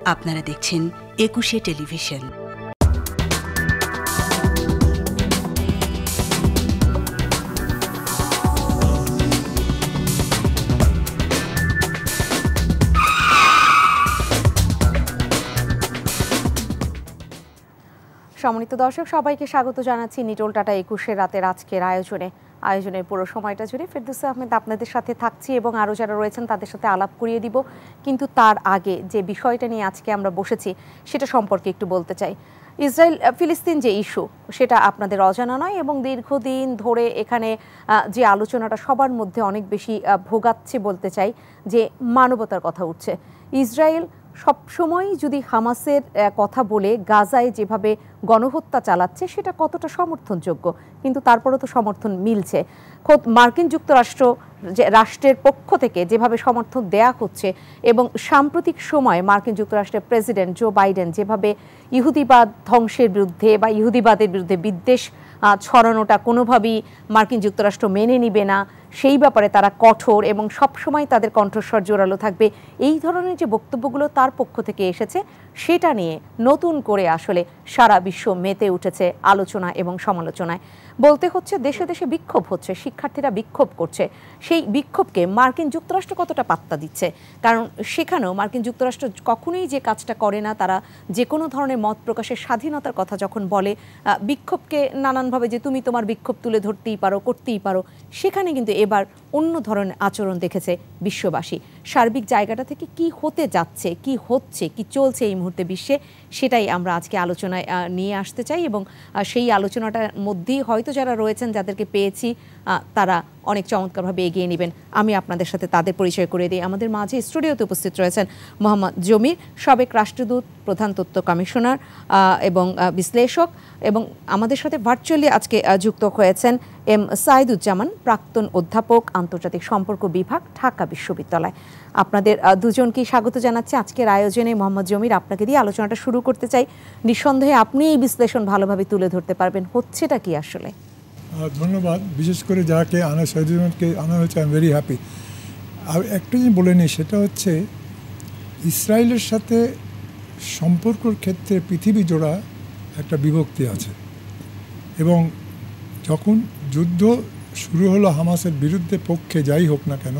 আপনারা দেখছেন একুশে টেলিভিশন। সম্মানিত দর্শক, সবাইকে স্বাগত জানাচ্ছি নিটোল টাটা 21 রাতের আজকের আয়োজনের পুরো সময়টা জুড়ে ফেরদৌসী আহমেদ আপনাদের সাথে থাকছি এবং আরও যারা রয়েছেন তাদের সাথে আলাপ করিয়ে দিব। কিন্তু তার আগে যে বিষয়টা নিয়ে আজকে আমরা বসেছি সেটা সম্পর্কে একটু বলতে চাই। ইসরায়েল ফিলিস্তিন যে ইস্যু সেটা আপনাদের অজানা নয় এবং দীর্ঘদিন ধরে এখানে যে আলোচনাটা সবার মধ্যে অনেক বেশি ভোগাচ্ছে বলতে চাই যে মানবতার কথা উঠছে। ইসরায়েল সবসময় যদি হামাসের কথা বলে গাজায় যেভাবে গণহত্যা চালাচ্ছে সেটা কতটা সমর্থনযোগ্য, কিন্তু তারপরও তো সমর্থন মিলছে। খোদ মার্কিন যুক্তরাষ্ট্র রাষ্ট্রের পক্ষ থেকে যেভাবে সমর্থন দেয়া হচ্ছে এবং সাম্প্রতিক সময়ে মার্কিন যুক্তরাষ্ট্রের প্রেসিডেন্ট জো বাইডেন যেভাবে ইহুদিবাদ ধ্বংসের বিরুদ্ধে বা ইহুদিবাদের বিরুদ্ধে বিদ্বেষ ছড়ানোটা কোনোভাবেই মার্কিন যুক্তরাষ্ট্র মেনে নিবে না, সেই ব্যাপারে তারা কঠোর এবং সবসময় তাদের কণ্ঠস্বর জোরালো থাকবে, এই ধরনের যে বক্তব্যগুলো তার পক্ষ থেকে এসেছে সেটা নিয়ে নতুন করে আসলে সারা বিশ্ব মেতে উঠেছে আলোচনা এবং সমালোচনায়। বলতে হচ্ছে দেশে দেশে বিক্ষোভ হচ্ছে, শিক্ষার্থীরা বিক্ষোভ করছে। সেই বিক্ষোভকে মার্কিন যুক্তরাষ্ট্র কতটা পাত্তা দিচ্ছে? কারণ সেখানেও মার্কিন যুক্তরাষ্ট্র কখনোই যে কাজটা করে না, তারা যে কোনো ধরনের মত প্রকাশের স্বাধীনতার কথা যখন বলে, বিক্ষোভকে নানানভাবে যে তুমি তোমার বিক্ষোভ তুলে ধরতেই পারো, করতেই পারো, সেখানে কিন্তু এবার অন্য ধরনের আচরণ দেখেছে বিশ্ববাসী। সার্বিক জায়গাটা থেকে কি হতে যাচ্ছে, কি হচ্ছে, কি চলছে এই মুহূর্তে বিশ্বে, সেটাই আমরা আজকে আলোচনায় নিয়ে আসতে চাই এবং সেই আলোচনাটার মধ্যেই হয়তো যারা রয়েছেন যাদেরকে পেয়েছি তারা অনেক চমৎকারভাবে এগিয়ে নেবেন। আমি আপনাদের সাথে তাদের পরিচয় করে দিই। আমাদের মাঝে স্টুডিওতে উপস্থিত রয়েছেন মোহাম্মদ জমির, সাবেক রাষ্ট্রদূত, প্রধান তথ্য কমিশনার এবং বিশ্লেষক, এবং আমাদের সাথে ভার্চুয়ালি আজকে যুক্ত হয়েছেন এম সাইদুজ্জামান, প্রাক্তন অধ্যাপক, আন্তর্জাতিক সম্পর্ক বিভাগ, ঢাকা বিশ্ববিদ্যালয়। আপনাদের দুজনকেই স্বাগত জানাচ্ছি আজকের আয়োজনে। মোহাম্মদ জমির, আপনাকে দিয়ে আলোচনাটা শুরু করতে চাই। নিঃসন্দেহে আপনি এই বিশ্লেষণ ভালোভাবে তুলে ধরতে পারবেন, হচ্ছেটা কি আসলে? ধন্যবাদ। বিশেষ করে যাকে সাইদুজ্জামানকে আনা হয়েছে, আই এম ভেরি হ্যাপি। আর একটা জিনিস বলে নিই, সেটা হচ্ছে ইসরায়েলের সাথে সম্পর্কর ক্ষেত্রে পৃথিবী জোড়া একটা বিভক্তি আছে এবং যখন যুদ্ধ শুরু হলো হামাসের বিরুদ্ধে, পক্ষে যাই হোক না কেন,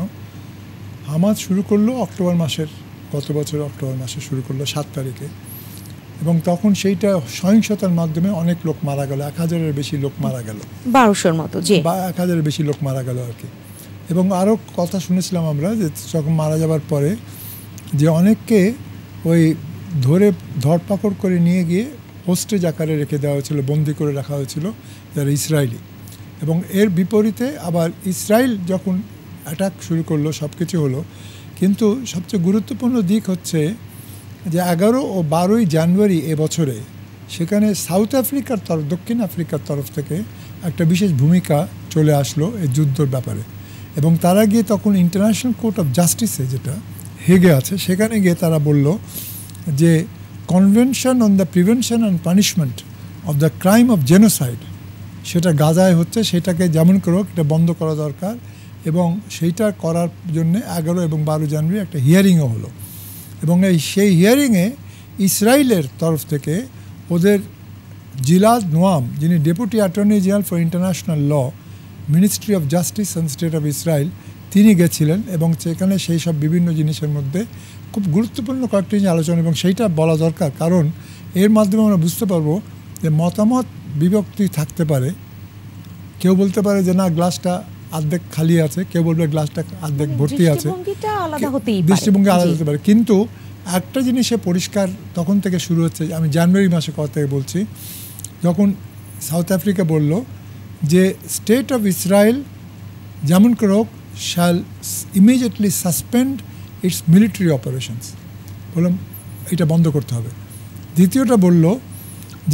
হামাস শুরু করলো গত বছর অক্টোবর মাসে শুরু করলো 7 তারিখে, এবং তখন সেইটা সহিংসতার মাধ্যমে অনেক লোক মারা গেল, 1000-এর বেশি লোক মারা গেল, 1200-র মতো, বা 1000-এর বেশি লোক মারা গেল আর কি। এবং আরও কথা শুনেছিলাম আমরা যে যখন মারা যাবার পরে যে অনেককে ওই ধরপাকড় করে নিয়ে গিয়ে হোস্টেজ আকারে রেখে দেওয়া হয়েছিল, বন্দি করে রাখা হয়েছিল যারা ইসরায়েলি। এবং এর বিপরীতে আবার ইসরায়েল যখন অ্যাটাক শুরু করলো, সব কিছু হলো, কিন্তু সবচেয়ে গুরুত্বপূর্ণ দিক হচ্ছে যে 11 ও 12ই জানুয়ারি এবছরে সেখানে দক্ষিণ আফ্রিকার তরফ থেকে একটা বিশেষ ভূমিকা চলে আসলো এই যুদ্ধর ব্যাপারে। এবং তারা গিয়ে তখন ইন্টারন্যাশনাল কোর্ট অফ জাস্টিসে, যেটা হেগে আছে, সেখানে গিয়ে তারা বলল যে convention on the prevention and punishment of the crime of genocide, সেটা গাজায় হচ্ছে, সেটাকে যেমন করে হোক এটা বন্ধ করা দরকার। এবং সেইটা করার জন্যে 11 এবং 12 জানুয়ারি একটা হিয়ারিংও হলো। এবং সেই হিয়ারিংয়ে ইসরায়েলের তরফ থেকে ওদের জিলাদ নোয়াম, যিনি deputy attorney general for international law, ministry of justice and state of Israel, তিনি গেছিলেন এবং সেখানে সেই সব বিভিন্ন জিনিসের মধ্যে খুব গুরুত্বপূর্ণ কয়েকটি জিনিস আলোচনা, এবং সেইটা বলা দরকার, কারণ এর মাধ্যমে আমরা বুঝতে পারবো যে মতামত বিভক্তি থাকতে পারে। কেউ বলতে পারে যে না, গ্লাসটা অর্ধেক খালি আছে, কেউ বলবে গ্লাসটা অর্ধেক ভর্তি আছে, দৃষ্টিভঙ্গি আলাদা হতে পারে। কিন্তু একটা জিনিসে পরিষ্কার তখন থেকে শুরু হচ্ছে, আমি জানুয়ারি মাসে কথা থেকে বলছি, যখন সাউথ আফ্রিকা বলল যে স্টেট অফ ইসরায়েল যেমন করে হোক shall immediately suspend it's military operations, বললাম এটা বন্ধ করতে হবে। দ্বিতীয়টা বলল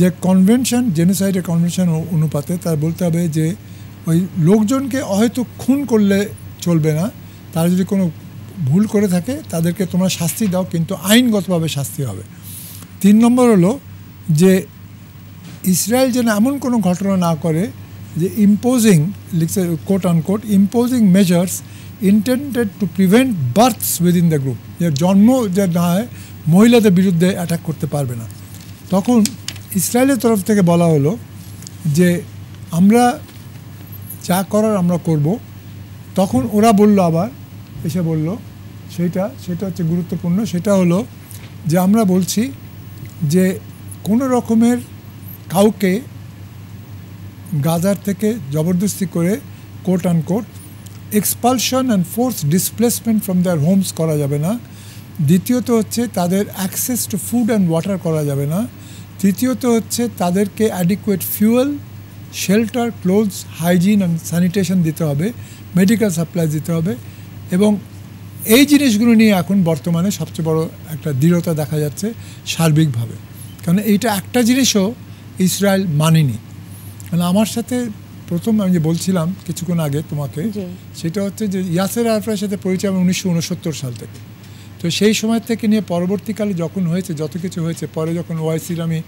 যে কনভেনশন, জেনোসাইডের কনভেনশন অনুপাতে তার বলতে হবে যে ওই লোকজনকে হয়তো খুন করলে চলবে না, তারা যদি কোনো ভুল করে থাকে তাদেরকে তোমরা শাস্তি দাও, কিন্তু আইনগতভাবে শাস্তি হবে। 3 নম্বর হলো যে ইসরায়েল যেন এমন কোনো ঘটনা না করে যে ইম্পোজিং, লিখছে coat unquote, imposing measures intended to prevent বার্থস within the group, যে জন্ম যে না হয়, মহিলাদের বিরুদ্ধে অ্যাটাক করতে পারবে না। তখন ইসরায়েলের তরফ থেকে বলা হলো যে আমরা যা করার আমরা করব। তখন ওরা বলল, আবার এসে বলল সেটা হচ্ছে গুরুত্বপূর্ণ, সেটা হলো যে আমরা বলছি যে কোনো রকমের কাউকে গাজার থেকে জবরদস্তি করে coat unquote expulsion and force displacement from there Holmes করা যাবে না। দ্বিতীয়ত হচ্ছে তাদের access to food and water করা যাবে না। তৃতীয়ত হচ্ছে তাদেরকে adequate fuel, shelter, clothes, hygiene and sanitation দিতে হবে, মেডিকেল সাপ্লাই দিতে হবে। এবং এই জিনিসগুলো নিয়ে এখন বর্তমানে সবচেয়ে বড় একটা দৃঢ়তা দেখা যাচ্ছে সার্বিকভাবে। কারণ এইটা একটা জিনিসও ইসরায়েল মানেনি। মানে আমার সাথে প্রথম আমি যে বলছিলাম কিছুক্ষণ আগে তোমাকে, সেটা হচ্ছে যে ইয়াসের আরাফাতের সাথে পরিচয় 1969 সাল থেকে। তো সেই সময় থেকে নিয়ে পরবর্তীকালে যখন হয়েছে, যত কিছু হয়েছে, পরে যখন ওআইসির আমি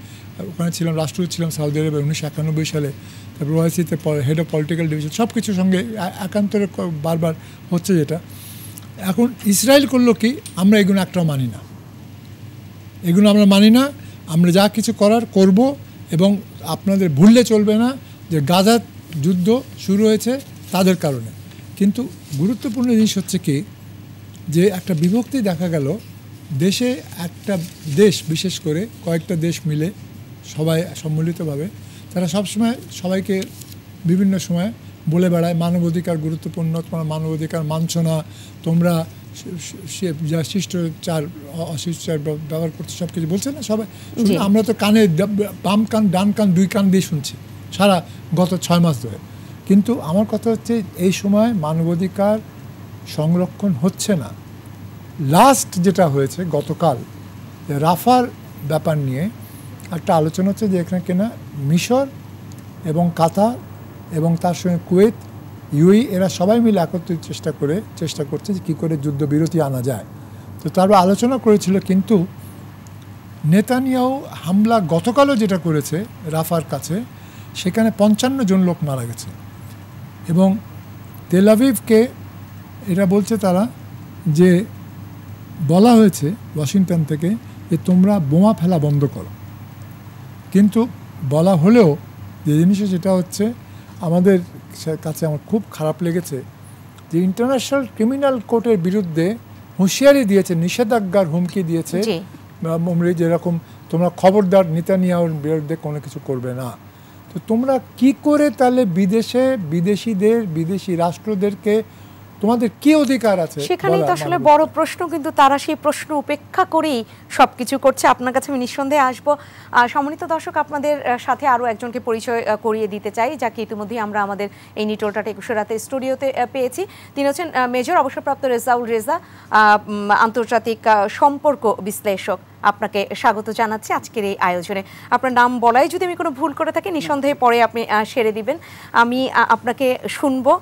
ওখানে ছিলাম, রাষ্ট্রদূত ছিলাম সৌদি আরবে 1991 সালে, তারপর ওআইসিতে হেড অফ পলিটিক্যাল ডিভিশন, সব কিছুর সঙ্গে একান্তরে বারবার হচ্ছে যেটা। এখন ইসরায়েল করলো কি, আমরা এগুলো একটাও মানি না, এগুলো আমরা মানি না, আমরা যা কিছু করার করব। এবং আপনাদের ভুললে চলবে না যে গাজার যুদ্ধ শুরু হয়েছে তাদের কারণে। কিন্তু গুরুত্বপূর্ণ জিনিস হচ্ছে কি, যে একটা বিভক্তি দেখা গেল দেশে, একটা দেশ বিশেষ করে কয়েকটা দেশ মিলে সবাই সম্মিলিতভাবে তারা সবসময় সবাইকে বিভিন্ন সময় বলে বেড়ায় মানবাধিকার গুরুত্বপূর্ণ, তোমরা মানবাধিকার মানছ না, তোমরা যা শিষ্টাচার অশিষ্টাচার ব্যবহার করতে, সব কিছু বলছে না সবাই। আমরা তো কানে বাম কান ডান কান দুই কান দিয়ে শুনছি সারা গত 6 মাস ধরে। কিন্তু আমার কথা হচ্ছে এই সময় মানবাধিকার সংরক্ষণ হচ্ছে না। লাস্ট যেটা হয়েছে গতকাল রাফার ব্যাপার নিয়ে একটা আলোচনা হচ্ছে যে এখানে কিনা মিশর এবং কাতার এবং তার সঙ্গে কুয়েত, ইউএই এরা সবাই মিলে একত্রিত চেষ্টা করছে যে কী করে যুদ্ধবিরতি আনা যায়। তো তারপর আলোচনা করেছিল, কিন্তু নেতানিয়াহু হামলা গতকালও যেটা করেছে রাফার কাছে, সেখানে 55 জন লোক মারা গেছে। এবং তেল আভিভকে এটা বলছে তারা যে বলা হয়েছে ওয়াশিংটন থেকে যে তোমরা বোমা ফেলা বন্ধ করো। কিন্তু বলা হলেও যে জিনিসটা যেটা হচ্ছে আমাদের কাছে আমার খুব খারাপ লেগেছে যে ইন্টারন্যাশনাল ক্রিমিনাল কোর্টের বিরুদ্ধে হুঁশিয়ারি দিয়েছে, নিষেধাজ্ঞার হুমকি দিয়েছে যেরকম তোমরা খবরদার নেতানিয়াহুর বিরুদ্ধে কোনো কিছু করবে না। তো তোমরা কি করে তাহলে বিদেশি রাষ্ট্রদেরকে তোমাদের কি অধিকার আছে? সেখানেই তো আসলে বড় প্রশ্ন, কিন্তু তারা সেই প্রশ্ন উপেক্ষা করেই সবকিছু করছে। আপনার কাছে আমি নিঃসন্দেহে আসবো। সম্মানিত দর্শক, আপনাদের সাথে আরও একজনকে পরিচয় করিয়ে দিতে চাই, যাকে ইতিমধ্যেই আমরা আমাদের এই নিটোলটাট 21 রাতে স্টুডিওতে পেয়েছি। তিনি হচ্ছেন মেজর অবসরপ্রাপ্ত রেজাউল রেজা, আন্তর্জাতিক সম্পর্ক বিশ্লেষক। আপনাকে স্বাগত জানাচ্ছি আজকের এই আয়োজনে। আপনার নাম বলাই যদি আমি কোনো ভুল করে থাকি নিঃসন্দেহে পরে আপনি সেরে দিবেন। আমি আপনাকে শুনবো,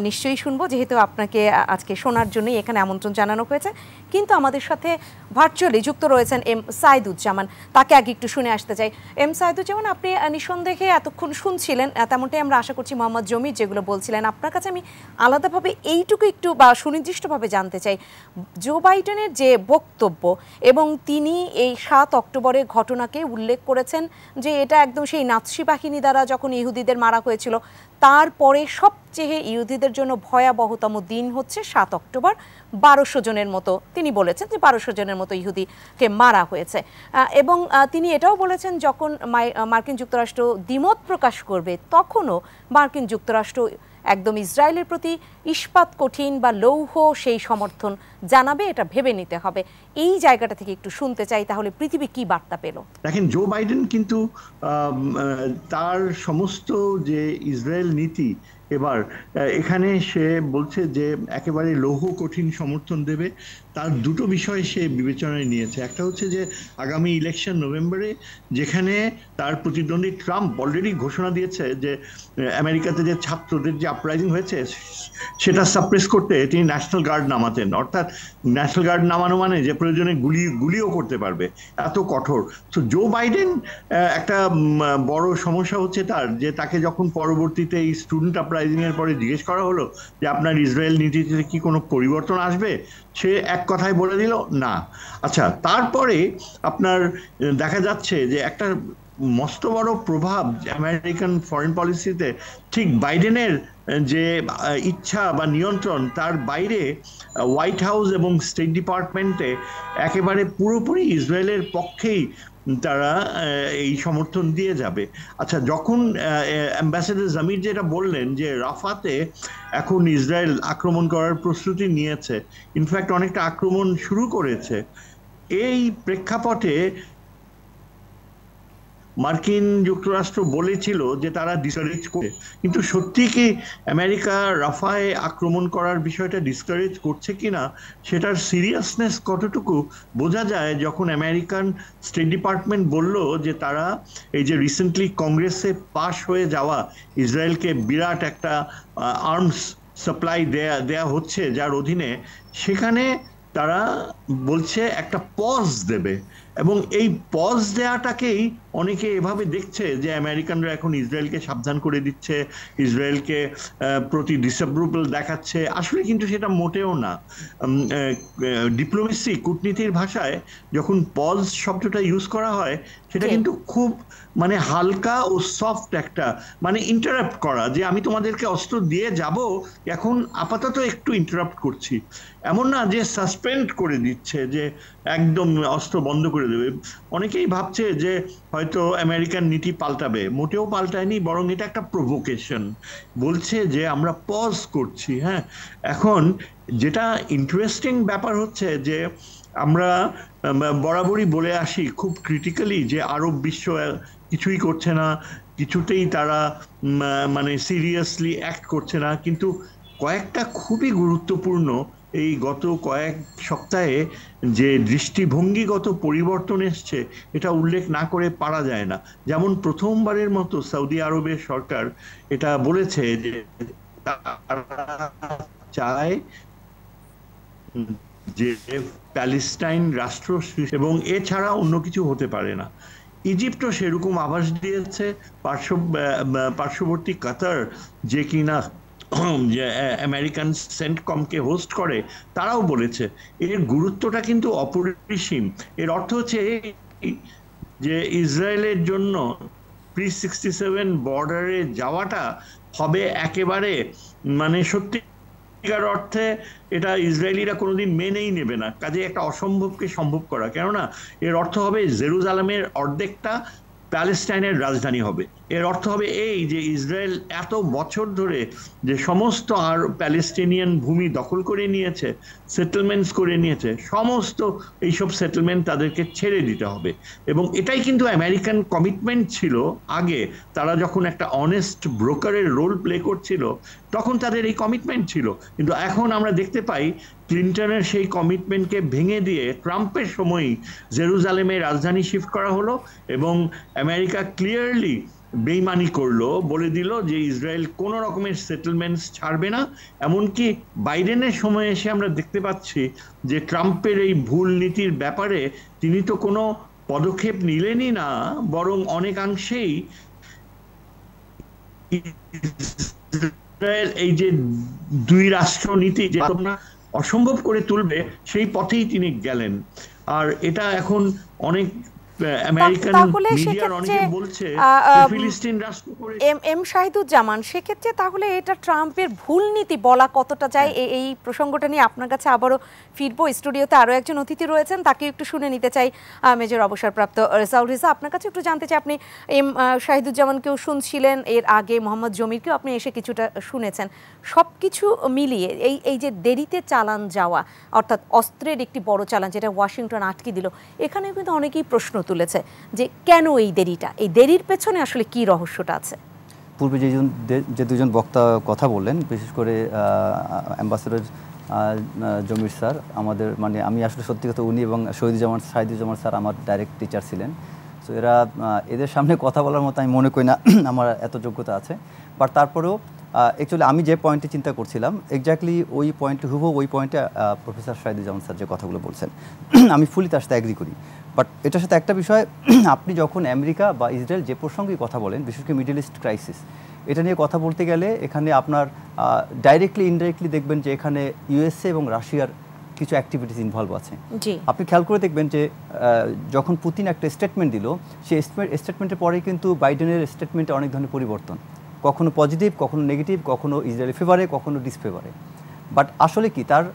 নিশ্চয়ই শুনবো, যেহেতু আপনাকে আজকে শোনার জন্যই এখানে আমন্ত্রণ জানানো হয়েছে। কিন্তু আমাদের সাথে ভার্চুয়ালি যুক্ত রয়েছেন এম সাইদুজ্জামান, তাকে আগে একটু শুনে আসতে চাই। এম সাইদুজ্জামান, আপনি নিঃসন্দেহে এতক্ষণ শুনছিলেন, তেমনটাই আমরা আশা করছি মোহাম্মদ জমির যেগুলো বলছিলেন। আপনার কাছে আমি আলাদাভাবে এইটুকু একটু বা সুনির্দিষ্টভাবে জানতে চাই, জো বাইডেনের যে বক্তব্য, এবং তিনি এই 7 অক্টোবরের ঘটনাকে উল্লেখ করেছেন যে এটা একদম সেই নাৎসি বাহিনী দ্বারা যখন ইহুদিদের মারা হয়েছিল, তারপরে সবচেয়ে ইহুদিদের জন্য ভয়াবহতম দিন হচ্ছে 7 অক্টোবর। 1200 জনের মতো তিনি বলেছেন যে 1200 জনের মতো ইহুদিকে মারা হয়েছে। এবং তিনি এটাও বলেছেন যখন মার্কিন যুক্তরাষ্ট্র দ্বিমত প্রকাশ করবে, তখনও মার্কিন যুক্তরাষ্ট্র একদম ইসরায়েলের প্রতি ইস্পাত কঠিন বা লৌহ সেই সমর্থন জানাবে, এটা ভেবে নিতে হবে। এই জায়গাটা থেকে একটু শুনতে চাই, তাহলে পৃথিবী কি বার্তা পেল। দেখেন, জো বাইডেন কিন্তু তার সমস্ত যে ইসরায়েল নীতি এবার এখানে সে বলছে যে একেবারে লৌহ কঠিন সমর্থন দেবে। তার দুটো বিষয় সে বিবেচনায় নিয়েছে। একটা হচ্ছে যে আগামী ইলেকশন নভেম্বরে, যেখানে তার প্রতিদ্বন্দ্বী ট্রাম্প অলরেডি ঘোষণা দিয়েছে যে আমেরিকাতে যে ছাত্রদের যে আপরাইজিং হয়েছে সেটা সাপ্রেস করতে তিনি ন্যাশনাল গার্ড নামাতেন। অর্থাৎ ন্যাশনাল গার্ড নামানো মানে যে প্রয়োজনে গুলিও করতে পারবে, এত কঠোর। তো জো বাইডেন একটা বড় সমস্যা হচ্ছে তার, যে তাকে যখন পরবর্তীতে এই স্টুডেন্ট আপরাইজিং এর পরে জিজ্ঞেস করা হলো যে আপনার ইসরায়েল নীতিতে কি কোনো পরিবর্তন আসবে, সে এক কথায় বলে দিল না। আচ্ছা, তারপরে আপনার দেখা যাচ্ছে যে একটা মস্ত বড় প্রভাব আমেরিকান ফরেন পলিসিতে ঠিক বাইডেনের যে ইচ্ছা বা নিয়ন্ত্রণ তার বাইরে হোয়াইট হাউস এবং স্টেট ডিপার্টমেন্টে একেবারে পুরোপুরি ইসরায়েলের পক্ষেই তারা এই সমর্থন দিয়ে যাবে। আচ্ছা, যখন অ্যাম্বাসেডর জামির যেটা বললেন যে রাফাতে এখন ইসরায়েল আক্রমণ করার প্রস্তুতি নিয়েছে, ইনফ্যাক্ট অনেকটা আক্রমণ শুরু করেছে, এই প্রেক্ষাপটে মার্কিন যুক্তরাষ্ট্র বলেছিল যে তারা ডিসকারেজ করে, কিন্তু সত্যি কি আমেরিকা রাফায় আক্রমণ করার বিষয়টা ডিসকারেজ করছে কিনা সেটার সিরিয়াসনেস কতটুকু বোঝা যায় যখন আমেরিকান স্টেট ডিপার্টমেন্ট বলল যে তারা এই যে রিসেন্টলি কংগ্রেসে পাশ হয়ে যাওয়া ইসরায়েলকে বিরাট একটা আর্মস সাপ্লাই দেয়া হচ্ছে যার অধীনে, সেখানে তারা বলছে একটা পজ দেবে। এবং এই পজ দেওয়াটাকেই অনেকে এভাবে দেখছে যে আমেরিকানরা এখন ইসরায়েলকে সাবধান করে দিচ্ছে, ইসরায়েলকে প্রতি ডিসঅ্যাপ্রুভাল দেখাচ্ছে। আসলে কিন্তু সেটা মোটেও না। ডিপ্লোমেসি, কূটনীতির ভাষায় যখন পজ শব্দটা ইউজ করা হয় সেটা কিন্তু খুব মানে হালকা ও সফট একটা, মানে ইন্টারাপ্ট করা, যে আমি তোমাদেরকে অস্ত্র দিয়ে যাব, এখন আপাতত একটু ইন্টারাপ্ট করছি, এমন না যে সাসপেন্ড করে দিচ্ছে, যে একদম অস্ত্র বন্ধ করে দেবে। অনেকেই ভাবছে যে হয়তো আমেরিকান নীতি পাল্টাবে, মোটেও পাল্টায়নি, বরং এটা একটা প্রভোকেশন, বলছে যে আমরা পজ করছি। হ্যাঁ, এখন যেটা ইন্টারেস্টিং ব্যাপার হচ্ছে যে আমরা বরাবরই বলে আসি খুব ক্রিটিক্যালি যে আরব বিশ্ব কিছুই করছে না, কিছুতেই তারা মানে সিরিয়াসলি অ্যাক্ট করছে না, কিন্তু কয়েকটা খুবই গুরুত্বপূর্ণ এই গত কয়েক সপ্তাহে যে দৃষ্টিভঙ্গিগত পরিবর্তন এসছে এটা উল্লেখ না করে পারা যায় না। যেমন প্রথমবারের মতো সৌদি আরবের সরকার এটা বলেছে যে তারা চায় যে প্যালেস্টাইন রাষ্ট্র, এবং এছাড়া অন্য কিছু হতে পারে না। ইজিপ্টও সেরকম আভাস দিয়েছে, পার্শ্ববর্তী কাতার যে কিনা যে আমেরিকান সেন্টকমকে হোস্ট করে, তারাও বলেছে। এর গুরুত্বটা কিন্তু অপরিসীম। এর অর্থ হচ্ছে যে ইসরায়েলের জন্য প্রি-67 বর্ডারে যাওয়াটা হবে একেবারে মানে সত্যিকার অর্থে এটা ইসরায়েলিরা কোনোদিন মেনেই নেবে না। কাজে একটা অসম্ভবকে সম্ভব করা, কেননা এর অর্থ হবে জেরুজালেমের অর্ধেকটা প্যালেস্টাইনের রাজধানী হবে। এর অর্থ হবে এই যে ইসরায়েল এত বছর ধরে যে সমস্ত আর প্যালেস্টিনিয়ান ভূমি দখল করে নিয়েছে, সেটেলমেন্টস করে নিয়েছে, সমস্ত এইসব সেটেলমেন্ট তাদেরকে ছেড়ে দিতে হবে। এবং এটাই কিন্তু আমেরিকান কমিটমেন্ট ছিল আগে, তারা যখন একটা অনেস্ট ব্রোকারের রোল প্লে করছিল তখন তাদের এই কমিটমেন্ট ছিল। কিন্তু এখন আমরা দেখতে পাই ক্লিন্টনের সেই কমিটমেন্টকে ভেঙে দিয়ে ট্রাম্পের সময়ই জেরুজালেমে রাজধানী শিফট করা হলো, এবং আমেরিকা ক্লিয়ারলি বেইমানি করলো, বলে দিল যে ইসরায়েল কোনো রকমের সেটেলমেন্টস ছাড়বে না। এমনকি বাইডেনের সময় এসে আমরা দেখতে পাচ্ছি যে ট্রাম্পের এই ভুল নীতির ব্যাপারে তিনি তো কোনো পদক্ষেপ নিলেনই না, বরং অনেকাংশেই ইসরায়েল এই যে দুই রাষ্ট্র নীতি যে অসম্ভব করে তুলবে সেই পথেই তিনি গেলেন। আর এটা এখন অনেক আমেরিকান মিডিয়ার অনেকে বলছে ফিলিস্তিন রাষ্ট্র করে। এম শাহিদুজ্জামান, সেক্ষেত্রে তাহলে এটা ট্রাম্পের ভুল নীতি বলা কতটা যায়, এই প্রসঙ্গটা নিয়ে আপনার কাছে আবারও ফিরবো। স্টুডিওতে আরও একজন অতিথি রয়েছেন, তাকে একটু শুনে নিতে চাই। মেজর অবসরপ্রাপ্ত রেজাউল রিজা, আপনার কাছে একটু জানতে চাই, আপনি এম শাহিদুজ্জামানকেও শুনছিলেন, এর আগে মোহাম্মদ জমিরকেও আপনি এসে কিছুটা শুনেছেন। সব কিছু মিলিয়ে এই যে দেরিতে চালান যাওয়া, অর্থাৎ অস্ত্রের একটি বড় চালান যেটা ওয়াশিংটন আটকে দিল, এখানেও কিন্তু অনেকেই প্রশ্ন তুলেছে যে কেন এই দেরিটা, এই দেরির পেছনে আসলে কি রহস্যটা আছে? পূর্বে যে দুজন বক্তা কথা বললেন, বিশেষ করে অ্যাম্বাসেডর জমির স্যার, আমাদের মানে আমি আসলে সত্যি কথা, উনি এবং শাহিদুজ্জামান স্যার আমার ডাইরেক্ট টিচার ছিলেন। সো এদের সামনে কথা বলার মতো আমি মনে করি না আমার এত যোগ্যতা আছে। বাট তারপরেও অ্যাকচুয়ালি আমি যে পয়েন্টে চিন্তা করছিলাম এক্স্যাক্টলি ওই পয়েন্টে ওই পয়েন্টে প্রফেসর শাহিদুজ্জামান স্যার যে কথাগুলো বলছেন আমি ফুলি তার সাথে অ্যাগ্রি করি। বাট এটার সাথে একটা বিষয়, আপনি যখন আমেরিকা বা ইসরায়েল যে প্রসঙ্গে কথা বলেন, বিশেষ করে মিডল ইস্ট ক্রাইসিস, এটা নিয়ে কথা বলতে গেলে এখানে আপনার ডাইরেক্টলি ইনডাইরেক্টলি দেখবেন যে এখানে ইউএসএ এবং রাশিয়ার কিছু অ্যাক্টিভিটিস ইনভলভ আছে। জি, আপনি খেয়াল করে দেখবেন যে যখন পুতিন একটা স্টেটমেন্ট দিল, সেই স্টেটমেন্টের পরে কিন্তু বাইডেনের স্টেটমেন্টে অনেক ধরনের পরিবর্তন, কখনো পজিটিভ, কখনো নেগেটিভ, কখনো ইসরায়েলের ফেভারে, কখনো ডিসফেভারে। বাট আসলে কি, তার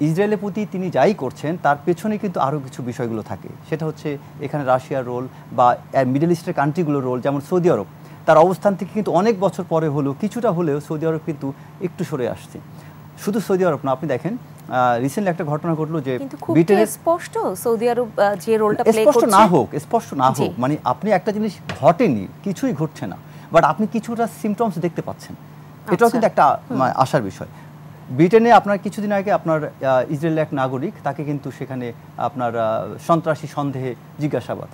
ইসরায়েলের প্রতি তিনি যাই করছেন তার পেছনে কিন্তু আরও কিছু বিষয়গুলো থাকে। সেটা হচ্ছে এখানে রাশিয়ার রোল বা মিডল ইস্টের কান্ট্রিগুলোর রোল, যেমন সৌদি আরব তার অবস্থান থেকে কিন্তু অনেক বছর পরে হলেও কিছুটা হলেও সৌদি আরব কিন্তু একটু সরে আসছে। শুধু সৌদি আরব না, আপনি দেখেন রিসেন্টলি একটা ঘটনা ঘটলো যে ব্রিটেনের স্পষ্ট সৌদি আরব যে রোলটা প্লে করছে, স্পষ্ট না হোক, মানে আপনি একটা জিনিস ঘটেনি, কিছুই ঘটছে না, বাট আপনি কিছুটা সিমটমস দেখতে পাচ্ছেন, এটাও কিন্তু একটা আশার বিষয়। ব্রিটেনে আপনার কিছুদিন আগে আপনার ইসরায়েলের এক নাগরিক, তাকে কিন্তু সেখানে আপনার সন্ত্রাসী সন্দেহে জিজ্ঞাসাবাদ।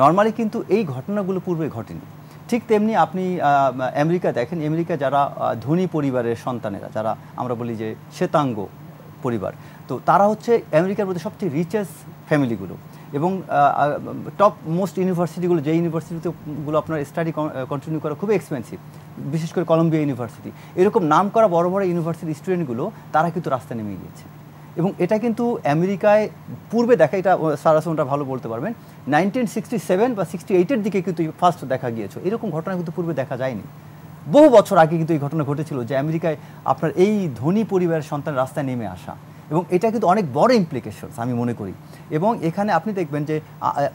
নর্মালি কিন্তু এই ঘটনাগুলো পূর্বে ঘটেনি। ঠিক তেমনি আপনি আমেরিকা দেখেন, আমেরিকা যারা ধনী পরিবারের সন্তানেরা, যারা আমরা বলি যে শ্বেতাঙ্গ পরিবার, তো তারা হচ্ছে আমেরিকার মধ্যে সবচেয়ে রিচেস্ট ফ্যামিলিগুলো, এবং টপ মোস্ট ইউনিভার্সিটিগুলো, যে ইউনিভার্সিটিগুলো আপনার স্টাডি কন্টিনিউ করা খুবই এক্সপেন্সিভ, বিশেষ করে কলম্বিয়া ইউনিভার্সিটি, এরকম নাম করা বড় বড় ইউনিভার্সিটির স্টুডেন্টগুলো তারা কিন্তু রাস্তায় নেমে গিয়েছে। এবং এটা কিন্তু আমেরিকায় পূর্বে দেখা, এটা সারাসনটা ভালো বলতে পারবেন, 1967 বা 68-এর দিকে কিন্তু ফার্স্ট দেখা গিয়েছে। এরকম ঘটনা কিন্তু পূর্বে দেখা যায়নি। বহু বছর আগে কিন্তু এই ঘটনা ঘটেছিল যে আমেরিকায় আপনার এই ধনী পরিবারের সন্তান রাস্তায় নেমে আসা, এবং এটা কিন্তু অনেক বড় ইমপ্লিকেশনস আমি মনে করি। এবং এখানে আপনি দেখবেন যে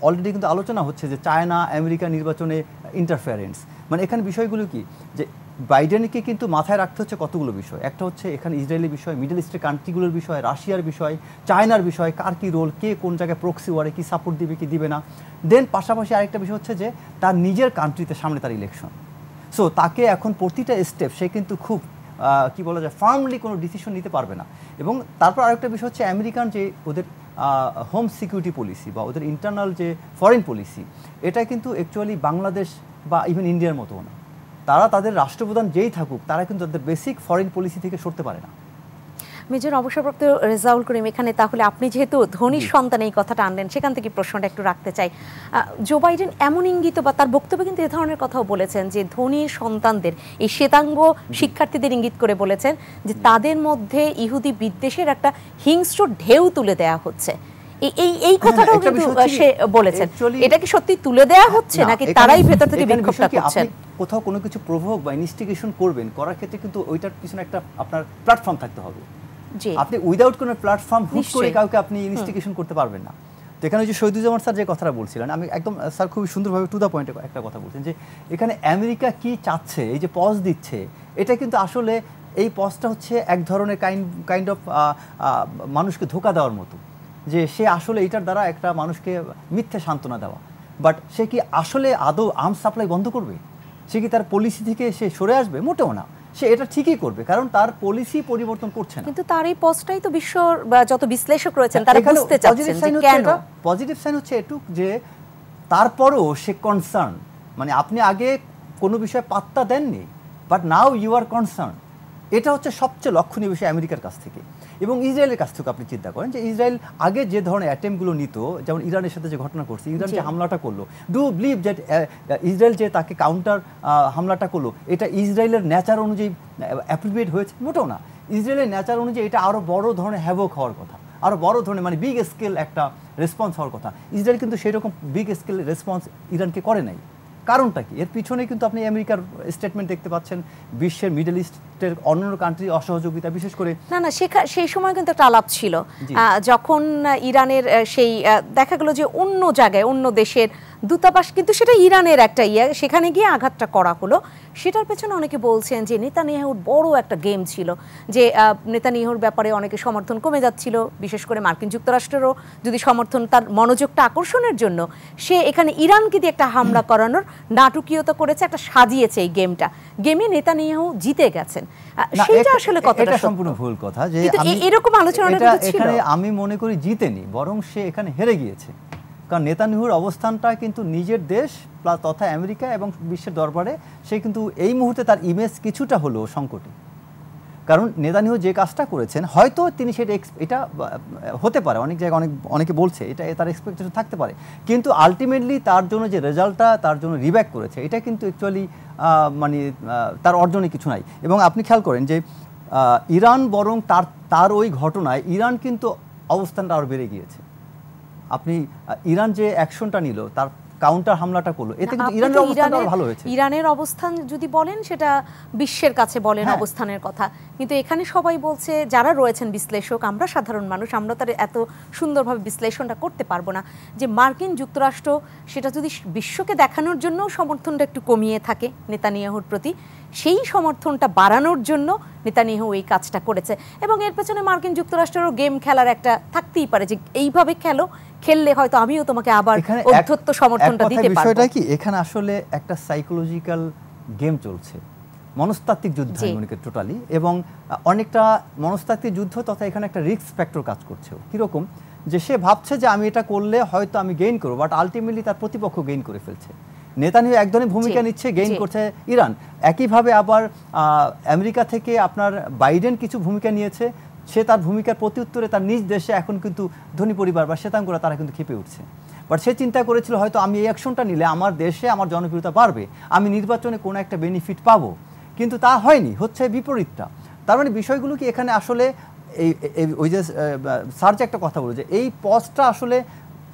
অলরেডি কিন্তু আলোচনা হচ্ছে যে চায়না আমেরিকা নির্বাচনে ইন্টারফারেন্স, মানে এখানে বিষয়গুলো কি, যে বাইডেনকে কিন্তু মাথায় রাখতে হচ্ছে কতগুলো বিষয়। একটা হচ্ছে এখানে ইসরায়েলের বিষয়, মিডল ইস্টের কান্ট্রিগুলোর বিষয়, রাশিয়ার বিষয়, চায়নার বিষয়, কার কী রোল, কে কোন জায়গায় প্রক্সি ওয়ারে কী সাপোর্ট দিবে কি দিবে না। দেন পাশাপাশি আরেকটা বিষয় হচ্ছে যে তার নিজের কান্ট্রিতে সামনে তার ইলেকশন। সো তাকে এখন প্রতিটা স্টেপ সে কিন্তু খুব কি বলা যায়, ফার্মলি কোনো ডিসিশন নিতে পারবে না। এবং তারপর আরেকটা বিষয় হচ্ছে আমেরিকান যে ওদের হোম সিকিউরিটি পলিসি বা ওদের ইন্টারনাল যে ফরেন পলিসি, এটা কিন্তু অ্যাকচুয়ালি বাংলাদেশ বা ইভেন ইন্ডিয়ার মতো না। তারা তাদের রাষ্ট্রপ্রধান যেই থাকুক, তারা কিন্তু তাদের বেসিক ফরেন পলিসি থেকে সরতে পারে না। মেজর অবসরপ্রাপ্ত রেজাউল করিম, এখানে তাহলে আপনি যেহেতু ধনীর সন্তান এই কথাটা আনলেন, সেখান থেকে প্রশ্নটা একটু রাখতে চাই। জো বাইডেন এমন ইঙ্গিত বা তার বক্তব্যে কিন্তু এ ধরনের কথাও বলেছেন যে ধনীর সন্তানদের, এই শ্বেতাঙ্গ শিক্ষার্থীদের ইঙ্গিত করে বলেছেন যে তাদের মধ্যে ইহুদি বিদ্বেষের একটা হিংস্র ঢেউ তুলে দেয়া হচ্ছে। এই কথাটাও কিন্তু সে বলেছেন। এটা কি সত্যি তুলে দেয়া হচ্ছে নাকি তারাই ভেতর থেকে বিক্ষোভটা করছেন? কোথাও কোনো কিছু প্রভোগ বা ইনস্টিগেশন করবেন, করার ক্ষেত্রে কিন্তু ওইটার পিছনে একটা আপনার প্ল্যাটফর্ম থাকতে হবে। আপনি উইদাউট কোনো প্ল্যাটফর্ম হুট করে কাউকে আপনি ইনস্টিগেশন করতে পারবেন না। তো এখানে যে শহীদুজ্জামান স্যার যে কথাটা বলছিলেন, আমি একদম স্যার খুবই সুন্দরভাবে টু দ্য পয়েন্টে একটা কথা বলছেন যে এখানে আমেরিকা কি চাচ্ছে, এই যে পজ দিচ্ছে, এটা কিন্তু আসলে এই পজটা হচ্ছে এক ধরনের কাইন্ড অফ মানুষকে ধোঁকা দেওয়ার মতো, যে সে আসলে এটার দ্বারা একটা মানুষকে মিথ্যে সান্ত্বনা দেওয়া। বাট সে কি আসলে আদৌ আর্মস সাপ্লাই বন্ধ করবে? সে কি তার পলিসি থেকে সে সরে আসবে? মোটেও না, সে এটা ঠিকই করবে, কারণ তার পলিসি পরিবর্তন করছে না। কিন্তু তার এই পজটাই তো বিশ্বর যত বিশ্লেষক রয়েছেন তারা বুঝতে চাচ্ছেন যে কেন। পজিটিভ সাইন হচ্ছে এটুক যে তারপরও সে কনসার্ন, মানে আপনি আগে কোনো বিষয়ে পাত্তা দেননি, but now you are concern. এটা হচ্ছে সবচেয়ে লক্ষণীয় বিষয় আমেরিকার কাছ থেকে। এবং ইসরায়েলের কাছ থেকে আপনি চিন্তা করেন যে ইসরায়েল আগে যে ধরনের অ্যাটেম্পটগুলো নিত, যেমন ইরানের সাথে যে ঘটনা করছে, ইরান যে হামলাটা করলো, ডু বিলিভ যে ইসরায়েল যে তাকে কাউন্টার হামলাটা করলো, এটা ইসরায়েলের নেচার অনুযায়ী অ্যাপ্রিভিয়েট হয়েছে? মোটেও না। ইসরায়েলের নেচার অনুযায়ী এটা আরও বড় ধরনের হ্যাভক হওয়ার কথা, আরও বড় ধরনের মানে বিগ স্কেল একটা রেসপন্স হওয়ার কথা। ইসরায়েল কিন্তু সেই রকম বিগ স্কেল রেসপন্স ইরানকে করে নাই। কারণটা কি? এর পিছনে কিন্তু আপনি আমেরিকার স্টেটমেন্ট দেখতে পাচ্ছেন, বিশ্বের মিডল ইস্টের অন্যান্য কান্ট্রি অসহযোগিতা, বিশেষ করে না সেই সময় কিন্তু একটা আলাপ ছিল যখন ইরানের সেই দেখা গেল যে অন্য জায়গায় অন্য দেশের দূতাবাস, কিন্তু সেটা ইরানের একটা সেখানে গিয়ে আঘাতটা করা হলো। সেটার পেছনে অনেকে বলছেন যে নেতানিয়াহুর বড় একটা গেম ছিল, যে নেতানিয়াহুর ব্যাপারে অনেকে সমর্থন কমে যাচ্ছিল, বিশেষ করে মার্কিন যুক্তরাষ্ট্রেরও যদি সমর্থন, তার মনোযোগটা আকর্ষণের জন্য সে এখানে ইরানকে দিয়ে একটা হামলা করানোর নাটকীয়তা করেছে, একটা সাজিয়েছে এই গেমটা। গেমে নেতানিয়াহু জিতে গেছেন, সেটা আসলে কতটা সম্পূর্ণ ভুল কথা। যে এরকম আলোচনা এখানে আমি মনে করি জিতেনি, বরং সে এখানে হেরে গিয়েছে। কারণ নেতানিয়াহুর অবস্থানটা কিন্তু নিজের দেশ তথা আমেরিকা এবং বিশ্বের দরবারে সে কিন্তু এই মুহূর্তে তার ইমেজ কিছুটা হলো সংকটে। কারণ নেতানিয়াহু যে কাজটা করেছেন, হয়তো তিনি সেটা এটা হতে পারে, অনেক জায়গায় অনেকে বলছে এটা তার এক্সপেকটেশন থাকতে পারে, কিন্তু আলটিমেটলি তার জন্য যে রেজাল্টটা তার জন্য রিব্যাক করেছে, এটা কিন্তু অ্যাকচুয়ালি মানে তার অর্জনে কিছু নাই। এবং আপনি খেয়াল করেন যে ইরান বরং তার ওই ঘটনায় ইরান কিন্তু অবস্থানটা আরও বেড়ে গিয়েছে। আপনি ইরান যে অ্যাকশনটা নিল, তার কাউন্টার হামলাটা করলো, এতে কিন্তু ইরানের অবস্থান আরো ভালো হয়েছে। ইরানের অবস্থান যদি বলেন সেটা বিশ্বের কাছে বলেন অবস্থানের কথা, কিন্তু এখানে সবাই বলছে, যারা রয়েছেন বিশ্লেষক, আমরা সাধারণ মানুষ, আমরা তার এত সুন্দরভাবে বিশ্লেষণটা করতে পারবো না, যে মার্কিন যুক্তরাষ্ট্র সেটা যদি বিশ্বকে দেখানোর জন্য সমর্থনটা একটু কমিয়ে থাকে নেতানিয়াহুর প্রতি, সেই সমর্থনটা বাড়ানোর জন্য নেতানিয়াহু এই কাজটা করেছে। এবং এর পেছনে মার্কিন যুক্তরাষ্ট্রেরও গেম খেলার একটা থাকতেই পারে, যে এইভাবে খেললে হয়তো আমিও তোমাকে আবার অধ্যত্ত সমর্থনটা দিতে পারবো। বিষয়টা কি, এখানে আসলে একটা সাইকোলজিক্যাল গেম চলছে, মনস্তাত্ত্বিক যুদ্ধ মনে করি টোটালি, এবং অনেকটা মনস্তাত্ত্বিক যুদ্ধ তথা এখানে একটা রিস্ক ফ্যাক্টর কাজ করছে। কিরকম, যে সে ভাবছে যে আমি এটা করলে হয়তো আমি গেইন করবো, বাট আলটিমেটলি তার প্রতিপক্ষ গেইন করে ফেলছে। নেতানিয়াহু এক ধরনের ভূমিকা নিচ্ছে, গেইন করছে ইরান। একইভাবে আবার আমেরিকা থেকে আপনার বাইডেন কিছু ভূমিকা নিয়েছে, সে তার ভূমিকার প্রতি উত্তরে তার নিজ দেশে এখন কিন্তু ধনী পরিবার বা শ্বেতাঙ্গরা তারা কিন্তু খেপে উঠছে। বাট সে চিন্তা করেছিল হয়তো আমি এই অ্যাকশনটা নিলে আমার দেশে আমার জনপ্রিয়তা বাড়বে, আমি নির্বাচনে কোনো একটা বেনিফিট পাবো, কিন্তু তা হয়নি, হচ্ছে বিপরীতটা। তার মানে বিষয়গুলো কি এখানে আসলে এই ওই যে স্যার যে একটা কথা বলে যে এই পজটা আসলে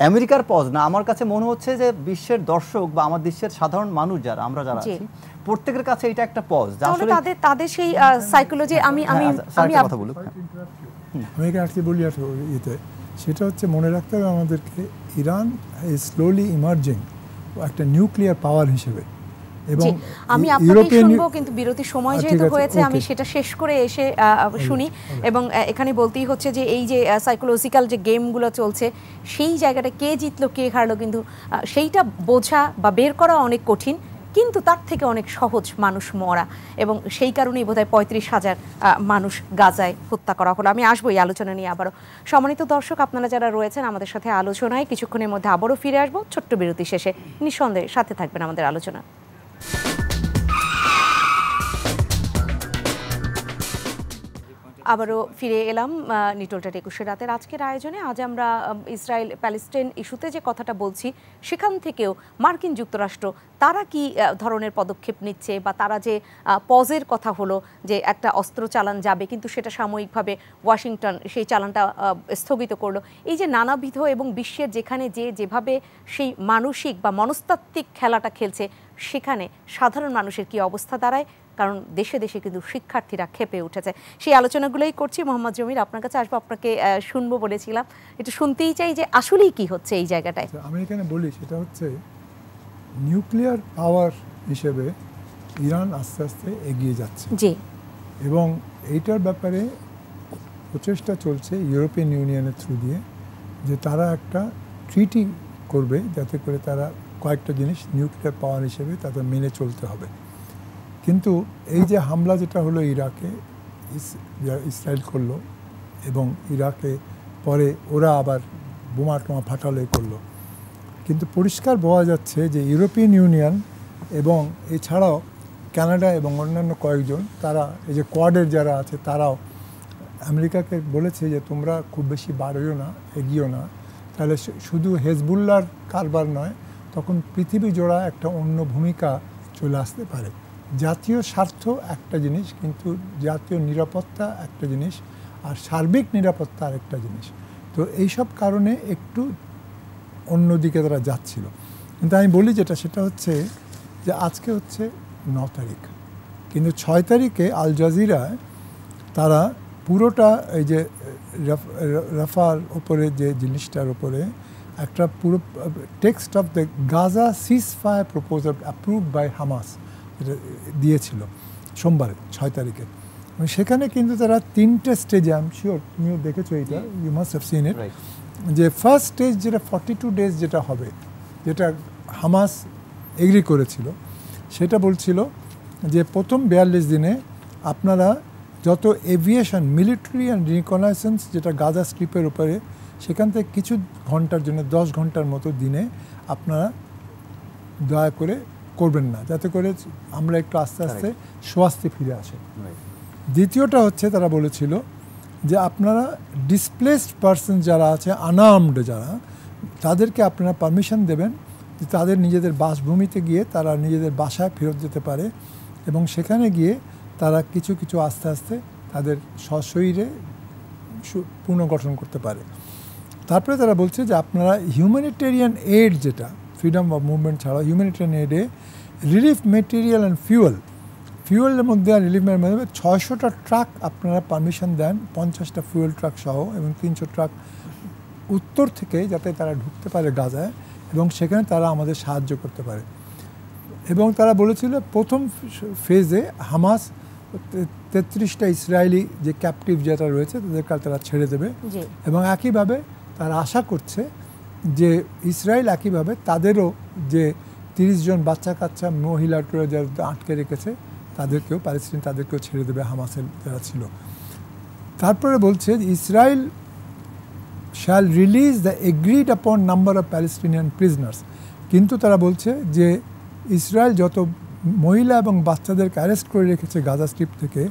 আমেরিকার পজ না, আমার কাছে মনে হচ্ছে যে বিশ্বের দর্শক বা আমার দেশের সাধারণ মানুষ যারা আমরা যারা আছি প্রত্যেকের কাছে এটা একটা পজ, আসলে তাদের সেই সাইকোলজি। আমি কথা বলি, আমি এখানে বলি ইতে, সেটা হচ্ছে মনে রাখতে হবে আমাদেরকে, ইরান ইজ স্লোলি ইমার্জিং একটা নিউক্লিয়ার পাওয়ার হিসেবে। এবং আমি আপনাকে শুনবো, কিন্তু বিরতির সময় যেহেতু হয়েছে আমি সেটা শেষ করে এসে শুনি। এবং এখানে বলতেই হচ্ছে যে এই যে সাইকোলজিক্যাল যে গেমগুলো চলছে, সেই জায়গাটা কে জিতলো কে হারলো কিন্তু সেইটা বোঝা বা বের করা অনেক কঠিন, কিন্তু তার থেকে অনেক সহজ মানুষ মরা। এবং সেই কারণেই বোধহয় 35,000 মানুষ গাজায় হত্যা করা হলো। আমি আসবো এই আলোচনা নিয়ে আবারও। সম্মানিত দর্শক, আপনারা যারা রয়েছেন আমাদের সাথে আলোচনায়, কিছুক্ষণের মধ্যে আবারও ফিরে আসবো ছোট্ট বিরতি শেষে। নিঃসন্দেহে সাথে থাকবেন আমাদের আলোচনা। আবারও ফিরে এলাম নিটোল চ্যাট 21 রাতের আজকের আয়োজনে। আজ আমরা ইসরায়েল প্যালেস্টাইন ইস্যুতে যে কথাটা বলছি, সেখান থেকেও মার্কিন যুক্তরাষ্ট্র তারা কি ধরনের পদক্ষেপ নিচ্ছে, বা তারা যে পজের কথা হলো যে একটা অস্ত্র চালান যাবে, কিন্তু সেটা সাময়িকভাবে ওয়াশিংটন সেই চালানটা স্থগিত করলো। এই যে নানাবিধ এবং বিশ্বের যেখানে যেভাবে সেই মানসিক বা মনস্তাত্ত্বিক খেলাটা খেলছে, সেখানে সাধারণ মানুষের কি অবস্থা দাঁড়ায়, কারণ দেশে দেশে কিন্তু শিক্ষার্থীরা খেপে উঠেছে। সেই আলোচনাগুলোই করছি। মোহাম্মদ জমির, আপনার কাছে আসবো, আপনাকে শুনবো বলেছিলাম, একটু শুনতেই চাই যে আসলেই কি হচ্ছে এই জায়গাটায়। আমি এখানে বলি, সেটা হচ্ছে নিউক্লিয়ার পাওয়ার হিসেবে ইরান আস্তে আস্তে এগিয়ে যাচ্ছে, জি, এবং এইটার ব্যাপারে প্রচেষ্টা চলছে ইউরোপিয়ান ইউনিয়নের থ্রু দিয়ে, যে তারা একটা ট্রিটি করবে যাতে করে তারা কয়েকটা জিনিস নিউক্লিয়ার পাওয়ার হিসেবে তাদের মেনে চলতে হবে। কিন্তু এই যে হামলা যেটা হলো ইরাকে, ইসরায়েল করলো, এবং ইরাকে পরে ওরা আবার বোমা টোমা ফাটালে করলো, কিন্তু পরিষ্কার বোঝা যাচ্ছে যে ইউরোপিয়ান ইউনিয়ন এবং এছাড়াও কানাডা এবং অন্যান্য কয়েকজন, তারা এই যে কোয়াডের যারা আছে, তারাও আমেরিকাকে বলেছে যে তোমরা খুব বেশি বাড়িও না, এগিয়েও না, তাহলে শুধু হেজবুল্লাহর কারবার নয়, তখন পৃথিবী জোড়া একটা অন্য ভূমিকা চলে আসতে পারে। জাতীয় স্বার্থ একটা জিনিস, কিন্তু জাতীয় নিরাপত্তা একটা জিনিস, আর সার্বিক নিরাপত্তা আরেকটা জিনিস। তো এইসব কারণে একটু অন্যদিকে তারা যাচ্ছিল। কিন্তু আমি বলি যেটা, সেটা হচ্ছে যে আজকে হচ্ছে 9 তারিখ, কিন্তু 6 তারিখে আল জাজিরায় তারা পুরোটা এই যে রাফার ওপরে যে জিনিসটার ওপরে একটা পুরো text of the Gaza ceasefire proposal approved by Hamas এটা দিয়েছিল সোমবারে 6 তারিখে। সেখানে কিন্তু তারা 3টে স্টেজে, আমি শিওর তুমিও দেখেছো এইটা, you must have seen it, যে ফার্স্ট স্টেজ যেটা 42 ডেজ যেটা হবে, যেটা হামাস এগ্রি করেছিল, সেটা বলছিল যে প্রথম 42 দিনে আপনারা যত এভিয়েশন, মিলিটারি অ্যান্ড রিকনাইসেন্স যেটা গাজা স্ট্রিপের উপরে, সেখান থেকে কিছু ঘন্টার জন্য 10 ঘন্টার মতো দিনে আপনারা দয়া করে করবেন না, যাতে করে আমরা একটু আস্তে আস্তে স্বস্তি ফিরে আসে। দ্বিতীয়টা হচ্ছে তারা বলেছিল যে আপনারা ডিসপ্লেসড পারসন যারা আছে, আনআর্মড যারা, তাদেরকে আপনারা পারমিশন দেবেন যে তাদের নিজেদের বাসভূমিতে গিয়ে তারা নিজেদের বাসায় ফেরত যেতে পারে, এবং সেখানে গিয়ে তারা কিছু কিছু আস্তে আস্তে তাদের সশরীরে পুনর্গঠন করতে পারে। তারপরে তারা বলছে যে আপনারা হিউম্যানিটেরিয়ান এইড, যেটা ফ্রিডম অফ মুভমেন্ট ছাড়াও হিউম্যানিটেরিয়ান এইডে রিলিফ মেটেরিয়াল অ্যান্ড ফিউয়েলের মধ্যে আর রিলিফ মধ্যে 600টা ট্রাক আপনারা পারমিশন দেন, 50টা ফুয়েল ট্রাক সহ, এবং 300 ট্রাক উত্তর থেকে, যাতে তারা ঢুকতে পারে গাজায় এবং সেখানে তারা আমাদের সাহায্য করতে পারে। এবং তারা বলেছিল প্রথম ফেজে হামাস 33টা ইসরায়েলি যে ক্যাপটিভ যেটা রয়েছে তাদেরকে তারা ছেড়ে দেবে, এবং একইভাবে তারা আশা করছে যে ইসরায়েল একইভাবে তাদেরও যে 30 জন বাচ্চা কাচ্চা মহিলারা যারা আটকে রেখেছে তাদেরকেও, প্যালেস্টাইন তাদেরকেও ছেড়ে দেবে হামাসের যারা ছিল। তারপরে বলছে Israel shall release the agreed আপন নাম্বার অফ প্যালেস্টিনিয়ান প্রিজনার্স, কিন্তু তারা বলছে যে ইসরায়েল যত মহিলা এবং বাচ্চাদেরকে অ্যারেস্ট করে রেখেছে গাজা স্ট্রিপ থেকে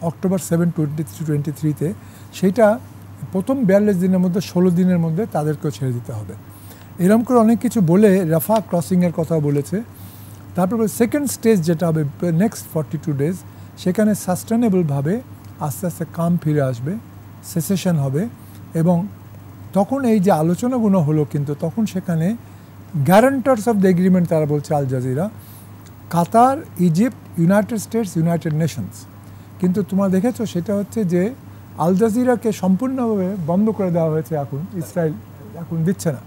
অক্টোবর 7, 2023-তে, সেইটা প্রথম 42 দিনের মধ্যে 16 দিনের মধ্যে তাদেরকেও ছেড়ে দিতে হবে। এরকম করে অনেক কিছু বলে রাফা ক্রসিংয়ের কথা বলেছে। তারপরে সেকেন্ড স্টেজ যেটা হবে নেক্সট 42 ডেজ, সেখানে সাস্টেনেবলভাবে আস্তে আস্তে কাম ফিরে আসবে, সেসেশন হবে, এবং তখন এই যে আলোচনাগুলো হলো, কিন্তু তখন সেখানে গ্যারান্টার্স অফ দ্য এগ্রিমেন্ট তারা বলছে Al Jazeera, Qatar, Egypt, United States, United Nations. কিন্তু তোমরা দেখেছো সেটা হচ্ছে যে আল জাজিরাকে সম্পূর্ণভাবে বন্ধ করে দেওয়া হয়েছে, এখন ইসরায়েল এখন দিচ্ছে না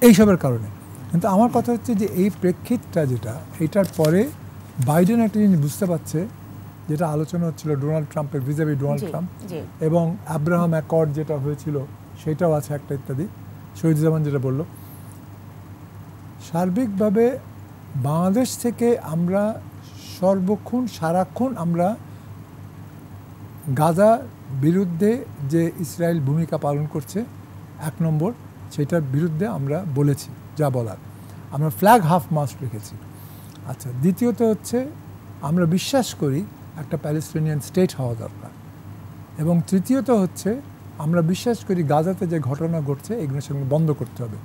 এইসবের কারণে। কিন্তু আমার কথা হচ্ছে যে এই প্রেক্ষিতটা যেটা, এইটার পরে বাইডেন একটা জিনিস বুঝতে পারছে, যেটা আলোচনা হচ্ছিল ডোনাল্ড ট্রাম্পের ভিজাভি ডোনাল্ড ট্রাম্প, এবং আব্রাহাম অ্যাকর্ড যেটা হয়েছিল সেটাও আছে একটা ইত্যাদি, শহীদুজ্জামান যেটা বলল, সার্বিকভাবে বাংলাদেশ থেকে আমরা সারাক্ষণ আমরা গাজা বিরুদ্ধে যে ইসরায়েল ভূমিকা পালন করছে 1 নম্বর, সেটার বিরুদ্ধে আমরা বলেছি যা বলার, আমরা ফ্ল্যাগ হাফ মাস্ট রেখেছি। আচ্ছা, দ্বিতীয়ত হচ্ছে আমরা বিশ্বাস করি একটা প্যালেস্টাইনিয়ান স্টেট হওয়া দরকার, এবং তৃতীয়ত হচ্ছে আমরা বিশ্বাস করি গাজাতে যে ঘটনা ঘটছে এগুলোর সঙ্গে বন্ধ করতে হবে।